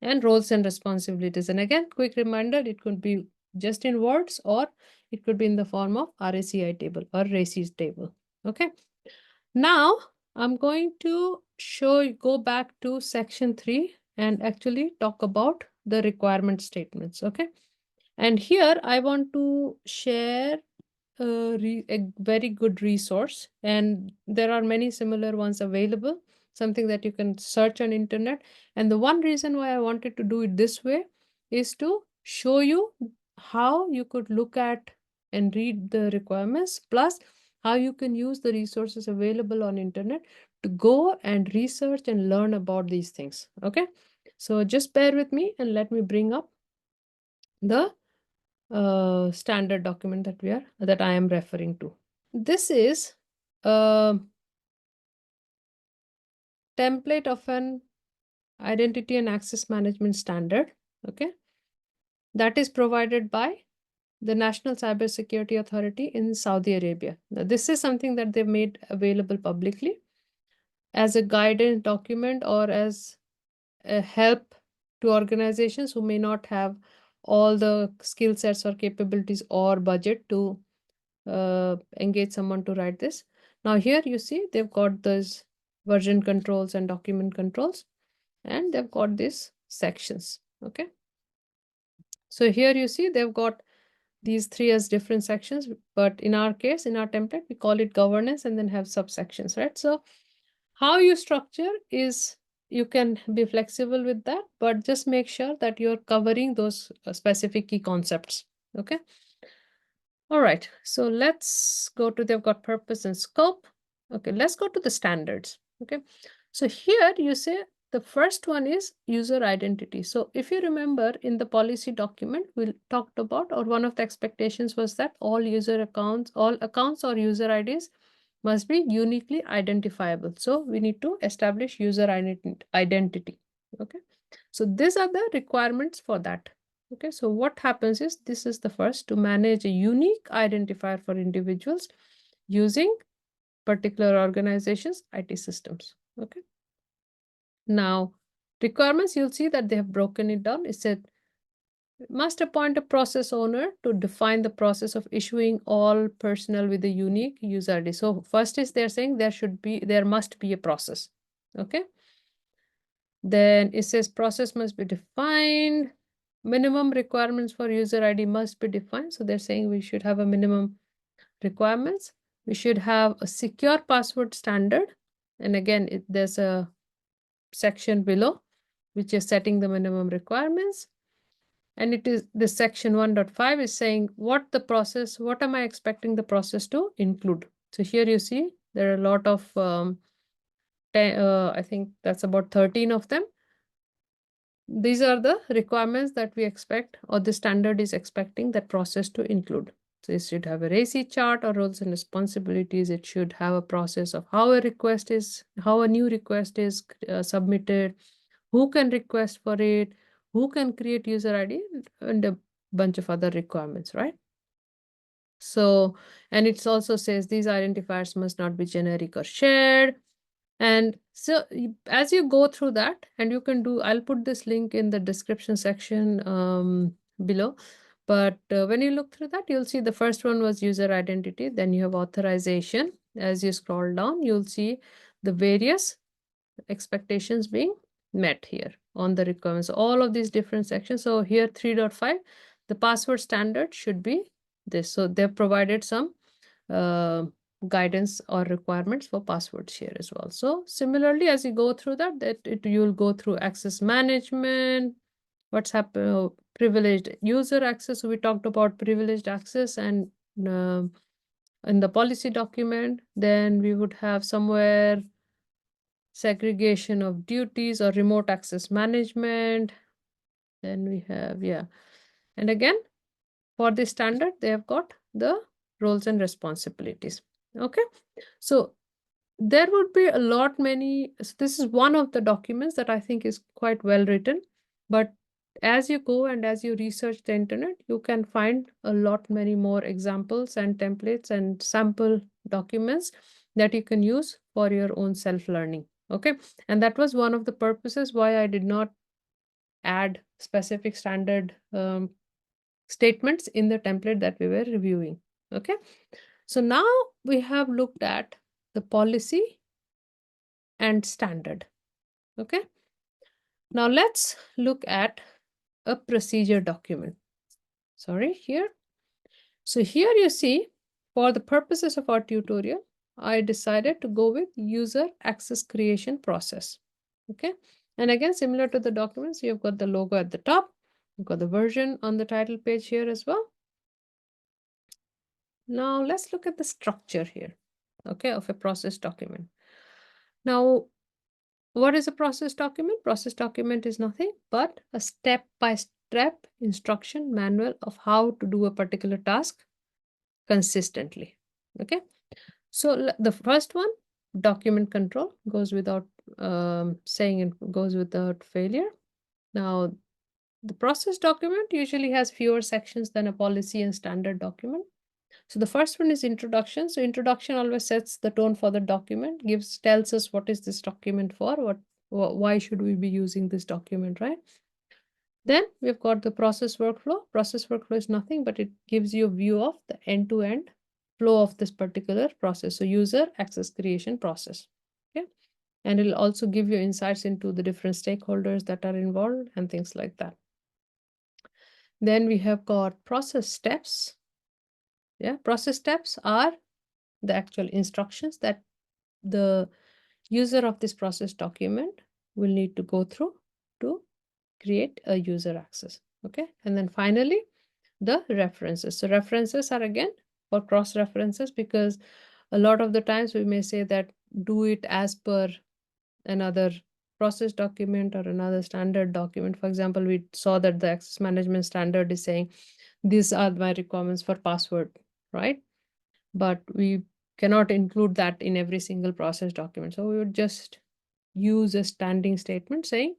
And roles and responsibilities. And again, quick reminder, it could be just in words or it could be in the form of RACI table or racy's table. Okay. Now I'm going to go back to section 3 and actually talk about the requirement statements. Okay. And here I want to share a very good resource, and there are many similar ones available, something that you can search on internet. And the one reason why I wanted to do it this way is to show you how you could look at and read the requirements, plus how you can use the resources available on internet to go and research and learn about these things. Okay, so just bear with me and let me bring up the standard document that I am referring to. This is a template of an identity and access management standard. Okay, that is provided by the National Cybersecurity Authority in Saudi Arabia. Now, this is something that they've made available publicly as a guidance document or as a help to organizations who may not have all the skill sets or capabilities or budget to engage someone to write this. Now here you see they've got those version controls and document controls, and they've got these sections. Okay. So here you see they've got these three as different sections, but in our case, in our template, we call it governance and then have subsections, right? So how you structure is you can be flexible with that, but just make sure that you're covering those specific key concepts. Okay. All right, so let's go to, they've got purpose and scope. Okay, let's go to the standards. Okay, so here you say the first one is user identity. So if you remember in the policy document, we talked about, or one of the expectations was that all accounts or user IDs must be uniquely identifiable. So we need to establish user identity. Okay, so these are the requirements for that. Okay, so what happens is this is the first, to manage a unique identifier for individuals using particular organizations' IT systems. Okay. Now, requirements, you'll see that they have broken it down. It said must appoint a process owner to define the process of issuing all personnel with a unique user ID. So first is they're saying there must be a process. Okay. Then it says process must be defined. Minimum requirements for user ID must be defined. So they're saying we should have a minimum requirements. we should have a secure password standard. And again, there's a section below, which is setting the minimum requirements. And it is the section 1.5 is saying what am I expecting the process to include. So here you see there are a lot of, I think that's about 13 of them. These are the requirements that we expect, or the standard is expecting that process to include. So it should have a racy chart or roles and responsibilities. It should have a process of how a new request is submitted, who can request for it, who can create user ID, and a bunch of other requirements, right? So, and it also says these identifiers must not be generic or shared. And so as you go through that, and you can do, I'll put this link in the description section below. But when you look through that, you'll see the first one was user identity. Then you have authorization. As you scroll down, you'll see the various expectations being met here on the requirements. All of these different sections. So here 3.5, the password standard should be this. So they've provided some guidance or requirements for passwords here as well. So similarly, as you go through you'll go through access management, what's happened, privileged user access. So we talked about privileged access, and in the policy document, then we would have somewhere segregation of duties or remote access management. Then we have, yeah. And again, for the standard, they have got the roles and responsibilities. Okay. So there would be a lot many. So this is one of the documents that I think is quite well written. But as you go and as you research the internet, you can find a lot many more examples and templates and sample documents that you can use for your own self-learning. Okay. And that was one of the purposes why I did not add specific standard statements in the template that we were reviewing. Okay. So now we have looked at the policy and standard. Okay. Now let's look at a procedure document. Sorry, here. So here you see, for the purposes of our tutorial, I decided to go with user access creation process. Okay. And again, similar to the documents, you've got the logo at the top. You've got the version on the title page here as well. Now let's look at the structure here, okay, of a process document. Now, what is a process document? Process document is nothing but a step-by-step instruction manual of how to do a particular task consistently. Okay. So the first one, document control, goes without saying, it goes without failure. Now, the process document usually has fewer sections than a policy and standard document. So the first one is introduction. So introduction always sets the tone for the document, tells us what is this document for, why should we be using this document, right? Then we've got the process workflow. Process workflow is nothing, but it gives you a view of the end-to-end flow of this particular process. So user access creation process. Okay. And it'll also give you insights into the different stakeholders that are involved and things like that. Then we have got process steps. Yeah, process steps are the actual instructions that the user of this process document will need to go through to create a user access. Okay. And then finally, the references. So references are again for cross references, because a lot of the times we may say that do it as per another process document or another standard document. For example, we saw that the access management standard is saying these are my requirements for password, right? But we cannot include that in every single process document. So we would just use a standing statement saying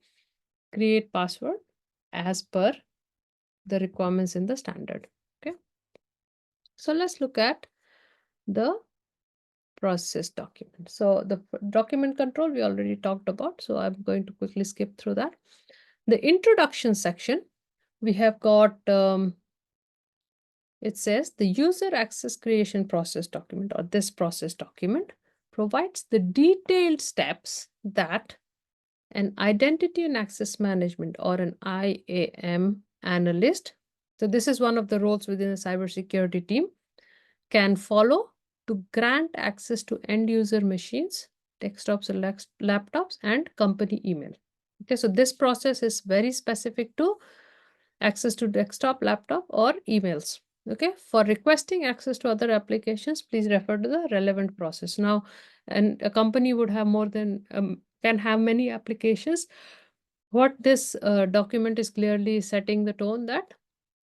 create password as per the requirements in the standard. Okay. So let's look at the process document. So the document control we already talked about. So I'm going to quickly skip through that. The introduction section, we have got, it says the user access creation process document, or this process document, provides the detailed steps that an identity and access management, or an IAM analyst, so this is one of the roles within the cybersecurity team, can follow to grant access to end user machines, desktops or laptops, and company email. Okay, so this process is very specific to access to desktop, laptop, or emails. Okay, for requesting access to other applications, please refer to the relevant process. Now, and a company would have more than can have many applications. What this document is clearly setting the tone that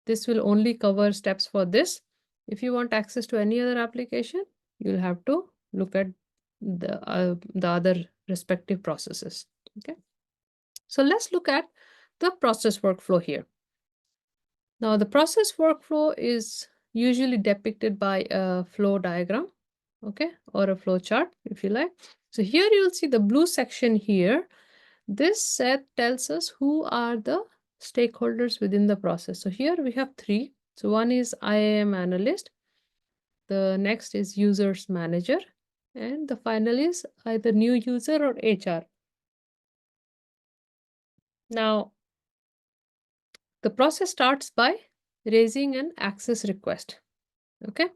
this will only cover steps for this. If you want access to any other application, you'll have to look at the other respective processes. Okay, so let's look at the process workflow here. Now, the process workflow is usually depicted by a flow diagram, okay, or a flow chart, if you like. So here you'll see the blue section here. This set tells us who are the stakeholders within the process. So here we have three. So one is IAM analyst, the next is users manager, and the final is either new user or HR. Now, the process starts by raising an access request, okay,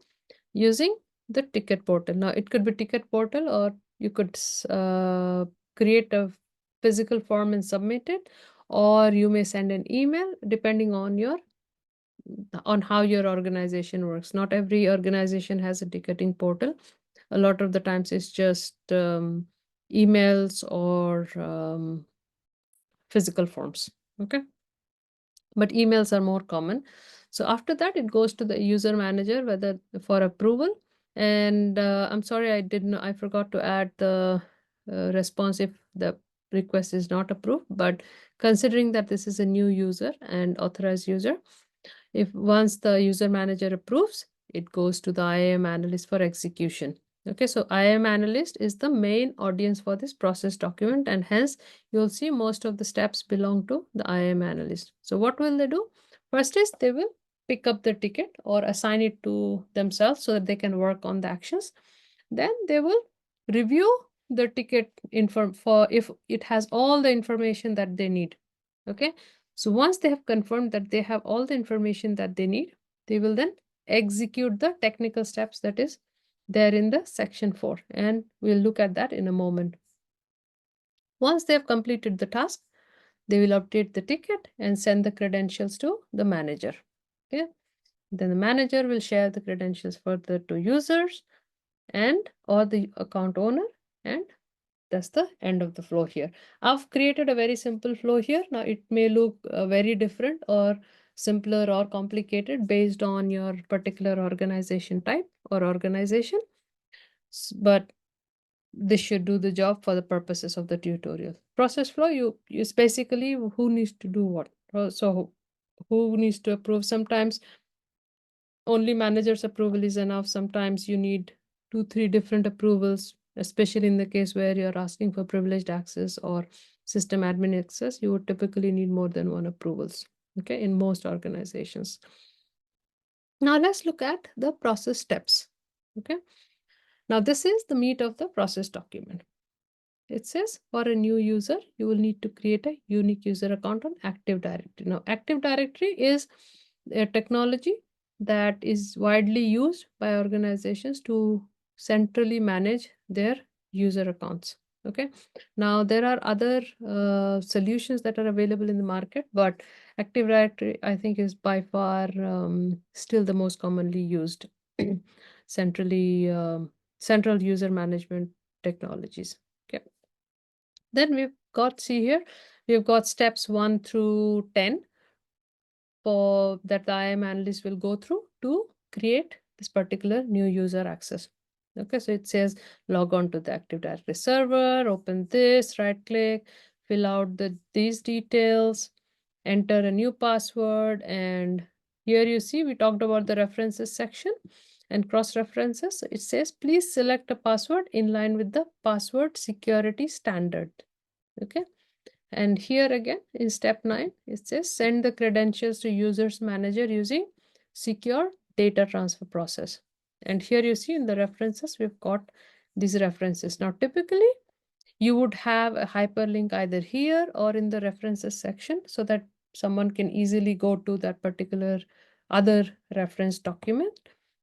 using the ticket portal. Now, it could be ticket portal, or you could create a physical form and submit it, or you may send an email depending on how your organization works. Not every organization has a ticketing portal. A lot of the times it's just emails or physical forms, okay, but emails are more common. So after that, it goes to the user manager whether for approval. And I'm sorry, I forgot to add the response if the request is not approved. But considering that this is a new user and authorized user, if once the user manager approves, it goes to the IAM analyst for execution. Okay, so IAM analyst is the main audience for this process document, and hence you'll see most of the steps belong to the IAM analyst. So what will they do? First is they will pick up the ticket or assign it to themselves so that they can work on the actions. Then they will review the ticket for if it has all the information that they need. Okay, so once they have confirmed that they have all the information that they need, they will then execute the technical steps that is there in the section 4, and we'll look at that in a moment. Once they have completed the task, they will update the ticket and send the credentials to the manager. Okay, then the manager will share the credentials further to users and or the account owner, and that's the end of the flow here. I've created a very simple flow here. Now it may look very different or simpler or complicated based on your particular organization type or organization, but this should do the job for the purposes of the tutorial. Process flow, you is basically who needs to do what. So who needs to approve? Sometimes only manager's approval is enough. Sometimes you need 2-3 different approvals, especially in the case where you're asking for privileged access or system admin access. You would typically need more than one approvals, okay, in most organizations. Now let's look at the process steps, okay. Now this is the meat of the process document. It says for a new user, you will need to create a unique user account on Active Directory. Now, Active Directory is a technology that is widely used by organizations to centrally manage their user accounts. Okay. Now, there are other solutions that are available in the market, but Active Directory, I think, is by far still the most commonly used central user management technologies. Okay. Then we've got, see here, we've got steps 1 through 10 for that the IAM analyst will go through to create this particular new user access. Okay, so it says log on to the Active Directory server, open this, right click, fill out these details, enter a new password, and here you see we talked about the references section and cross references. It says please select a password in line with the password security standard. Okay, and here again in step 9 it says send the credentials to users manager using secure data transfer process. And here you see in the references we've got these references. Now typically you would have a hyperlink either here or in the references section so that someone can easily go to that particular other reference document.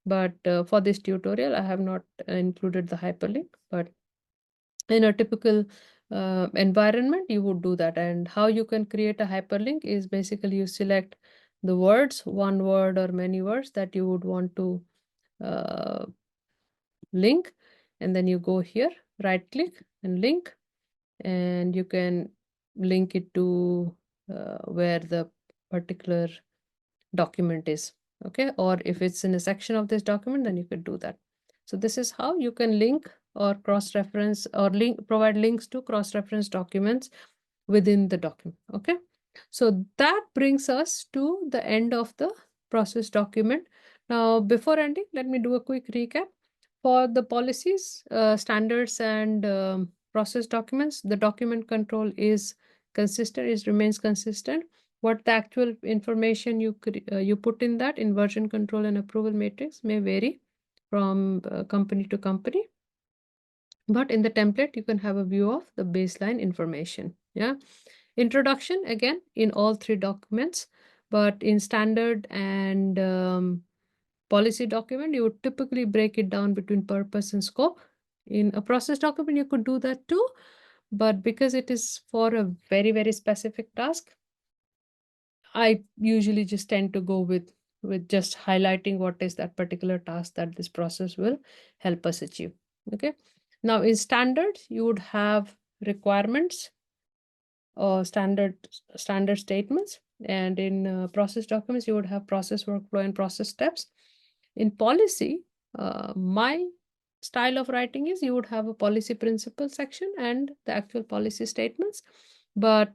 but for this tutorial, I have not included the hyperlink, but in a typical environment, you would do that. And how you can create a hyperlink is basically you select the words, one word or many words that you would want to uh, link, and then you go here, right click and link, and you can link it to where the particular document is. Okay, or if it's in a section of this document, then you could do that. So this is how you can link or cross-reference or provide links to cross-reference documents within the document. Okay, so that brings us to the end of the process document. Now, before ending, let me do a quick recap. For the policies, standards, and process documents, the document control is consistent, it remains consistent. What the actual information you put in that in version control and approval matrix may vary from company to company, but in the template you can have a view of the baseline information. Yeah, introduction again in all three documents, but in standard and policy document you would typically break it down between purpose and scope. In a process document you could do that too, but because it is for a very, very specific task, I usually just tend to go with just highlighting what is that particular task that this process will help us achieve. Okay, now in standards you would have requirements or standard statements, and in process documents you would have process workflow and process steps. In policy, my style of writing is you would have a policy principle section and the actual policy statements, but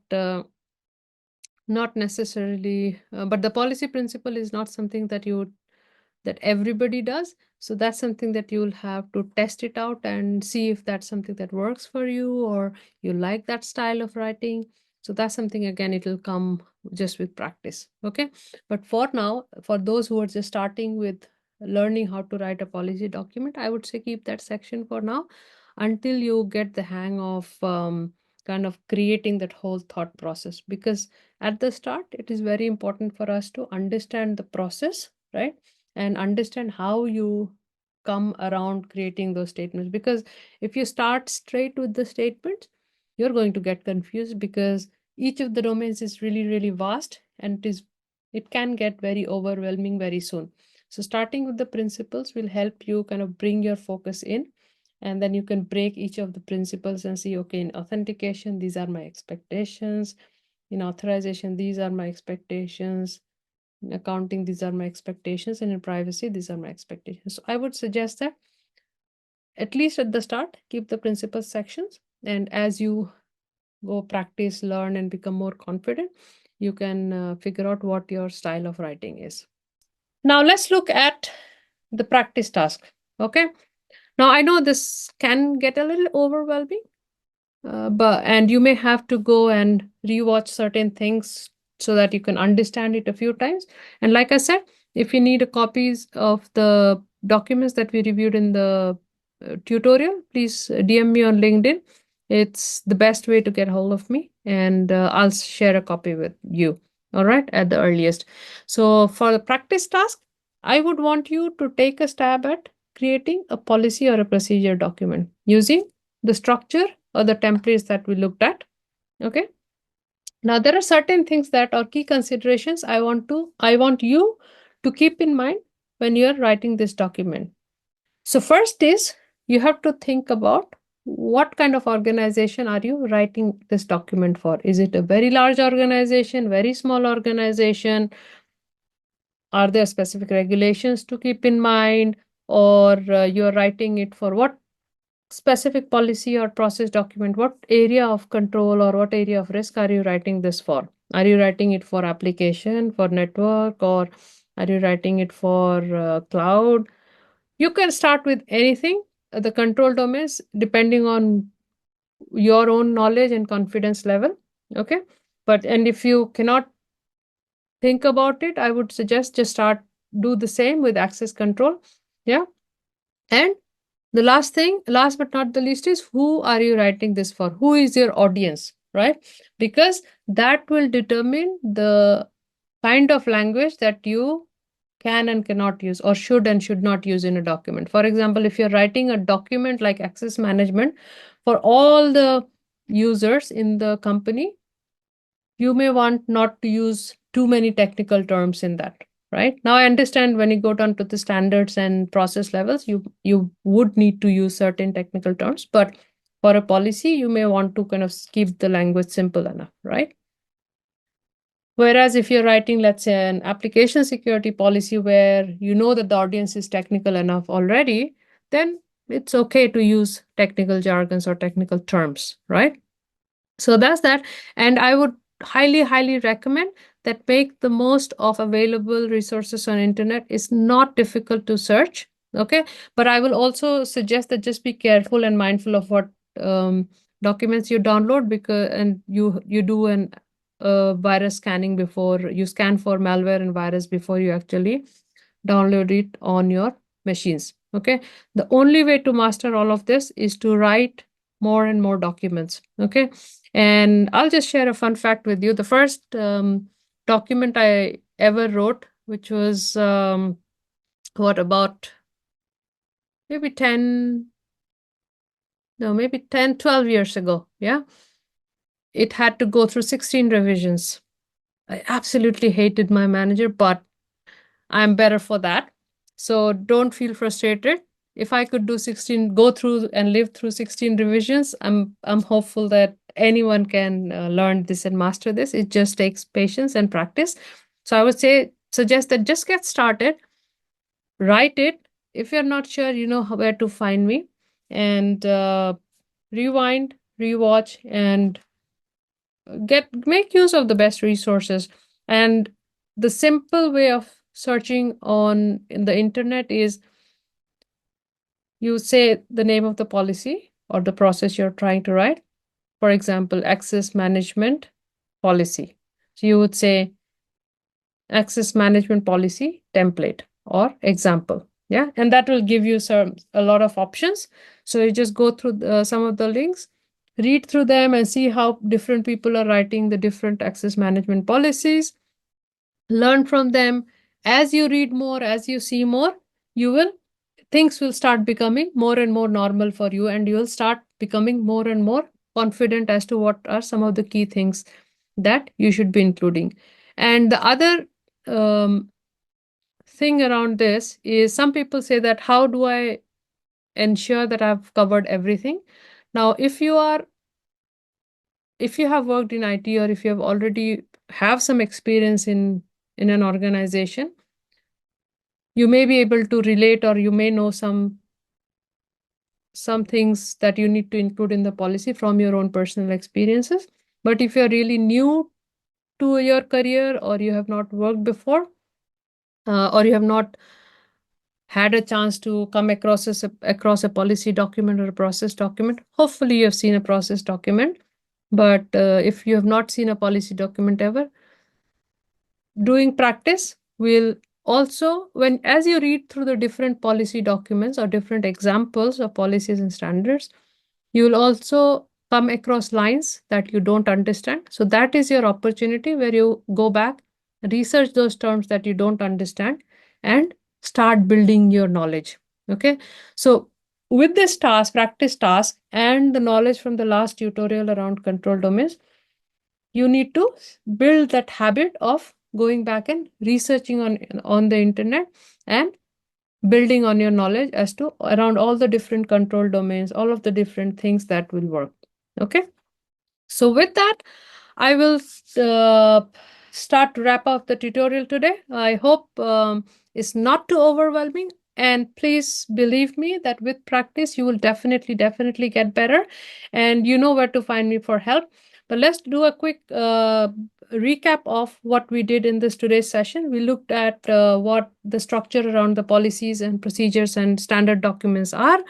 not necessarily, but the policy principle is not something that everybody does. So that's something that you'll have to test it out and see if that's something that works for you or you like that style of writing. So that's something, again, it will come just with practice. Okay, but for now, for those who are just starting with learning how to write a policy document, I would say keep that section for now until you get the hang of kind of creating that whole thought process, because at the start it is very important for us to understand the process, right, and understand how you come around creating those statements. Because if you start straight with the statements, you're going to get confused, because each of the domains is really, really vast, and it can get very overwhelming very soon. So starting with the principles will help you kind of bring your focus in, and then you can break each of the principles and see, okay, in authentication these are my expectations, in authorization these are my expectations, in accounting these are my expectations, and in privacy these are my expectations. So I would suggest that at least at the start keep the principal sections, and as you go practice, learn, and become more confident, you can figure out what your style of writing is. Now let's look at the practice task. Okay, now I know this can get a little overwhelming, but and you may have to go and rewatch certain things so that you can understand it a few times. And like I said, if you need a copies of the documents that we reviewed in the tutorial, please DM me on LinkedIn. It's the best way to get hold of me, and I'll share a copy with you. All right, at the earliest. So for the practice task, I would want you to take a stab at creating a policy or a procedure document using the structure or the templates that we looked at. Okay, now there are certain things that are key considerations I want you to keep in mind when you're writing this document. So first is you have to think about what kind of organization are you writing this document for. Is it a very large organization, very small organization? Are there specific regulations to keep in mind, or you're writing it for what specific policy or process document? What area of control or what area of risk are you writing this for? Are you writing it for application, for network, or are you writing it for cloud? You can start with anything, the control domains, depending on your own knowledge and confidence level. Okay, but and if you cannot think about it, I would suggest just do the same with access control. Yeah, and the last thing, last but not the least, is who are you writing this for? Who is your audience, right? Because that will determine the kind of language that you can and cannot use, or should and should not use in a document. For example, if you're writing a document like access management for all the users in the company, you may want not to use too many technical terms in that. Right now, I understand when you go down to the standards and process levels, you would need to use certain technical terms, but for a policy, you may want to kind of keep the language simple enough, right? Whereas if you're writing, let's say, an application security policy where you know that the audience is technical enough already, then it's okay to use technical jargons or technical terms, right? So that's that. And I would highly, highly recommend that make the most of available resources on internet. It's not difficult to search. Okay. But I will also suggest that just be careful and mindful of what documents you download, because and you do an virus scanning before you scan for malware and virus before you actually download it on your machines. Okay. The only way to master all of this is to write more and more documents. Okay. And I'll just share a fun fact with you. The first document I ever wrote, which was about maybe 10, no, maybe 10, 12 years ago. Yeah. It had to go through 16 revisions. I absolutely hated my manager, but I'm better for that. So don't feel frustrated. If I could do 16, go through and live through 16 revisions, I'm hopeful that anyone can learn this and master this. It just takes patience and practice. So I would suggest that just get started, write it. If you're not sure, you know where to find me, and rewind, rewatch, and make use of the best resources. And the simple way of searching on in the internet is you say the name of the policy or the process you're trying to write. For example, access management policy. So you would say access management policy template or example. Yeah, and that will give you a lot of options. So you just go through some of the links, read through them, and see how different people are writing the different access management policies. Learn from them. As you read more, as you see more, you will things will start becoming more and more normal for you, and you will start becoming more and more confident as to what are some of the key things that you should be including. And the other thing around this is, some people say that how do I ensure that I've covered everything? Now, if you have worked in IT, or if you have already have some experience in an organization, you may be able to relate, or you may know some things that you need to include in the policy from your own personal experiences. But if you're really new to your career, or you have not worked before, or you have not had a chance to come across a policy document or a process document, hopefully you have seen a process document. But if you have not seen a policy document ever, doing practice will also, when as you read through the different policy documents or different examples of policies and standards, you will also come across lines that you don't understand. So that is your opportunity where you go back, research those terms that you don't understand, and start building your knowledge. Okay. So with this task, practice task, and the knowledge from the last tutorial around control domains, you need to build that habit of going back and researching on the internet, and building on your knowledge as to around all the different control domains, all of the different things that will work. Okay. So with that, I will start to wrap up the tutorial today. I hope it's not too overwhelming. And please believe me that with practice, you will definitely get better. And you know where to find me for help. But let's do a quick recap of what we did in this today's session. We looked at what the structure around the policies and procedures and standard documents are.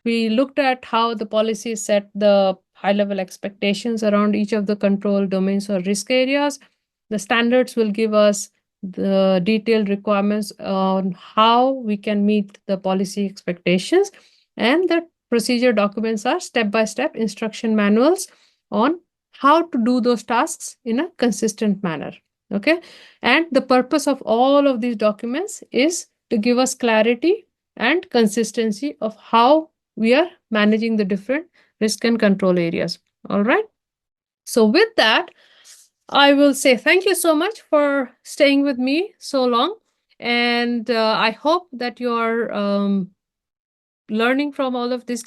We looked at how the policies set the high-level expectations around each of the control domains or risk areas. The standards will give us the detailed requirements on how we can meet the policy expectations. And the procedure documents are step-by-step instruction manuals on how to do those tasks in a consistent manner. Okay. And the purpose of all of these documents is to give us clarity and consistency of how we are managing the different risk and control areas. All right. So, with that, I will say thank you so much for staying with me so long. And I hope that you're learning from all of these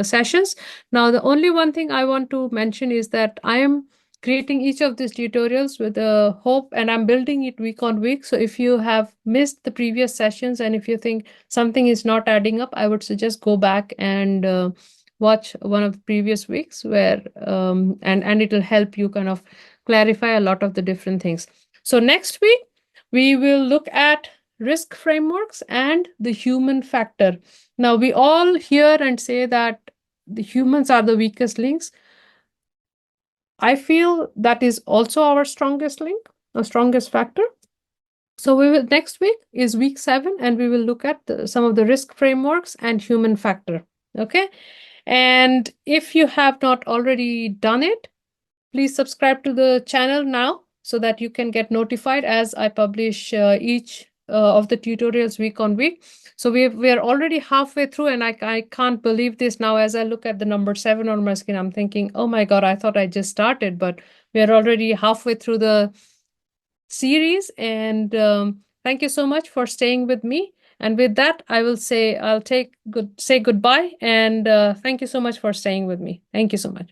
sessions. Now, the only one thing I want to mention is that I am creating each of these tutorials with a hope, and I'm building it week on week. So if you have missed the previous sessions and if you think something is not adding up, I would suggest go back and watch one of the previous weeks where and it'll help you kind of clarify a lot of the different things. So next week we will look at risk frameworks and the human factor. Now, we all hear and say that the humans are the weakest links. I feel that is also our strongest link, our strongest factor. So we will next week is week 7, and we will look at some of the risk frameworks and human factor. Okay. And if you have not already done it, please subscribe to the channel now so that you can get notified as I publish each of the tutorials week on week. So we are already halfway through, and I can't believe this now. As I look at the number 7 on my screen, I'm thinking, oh my God, I thought I just started, but we are already halfway through the series. And thank you so much for staying with me. And with that, I will say say goodbye, and thank you so much for staying with me. Thank you so much.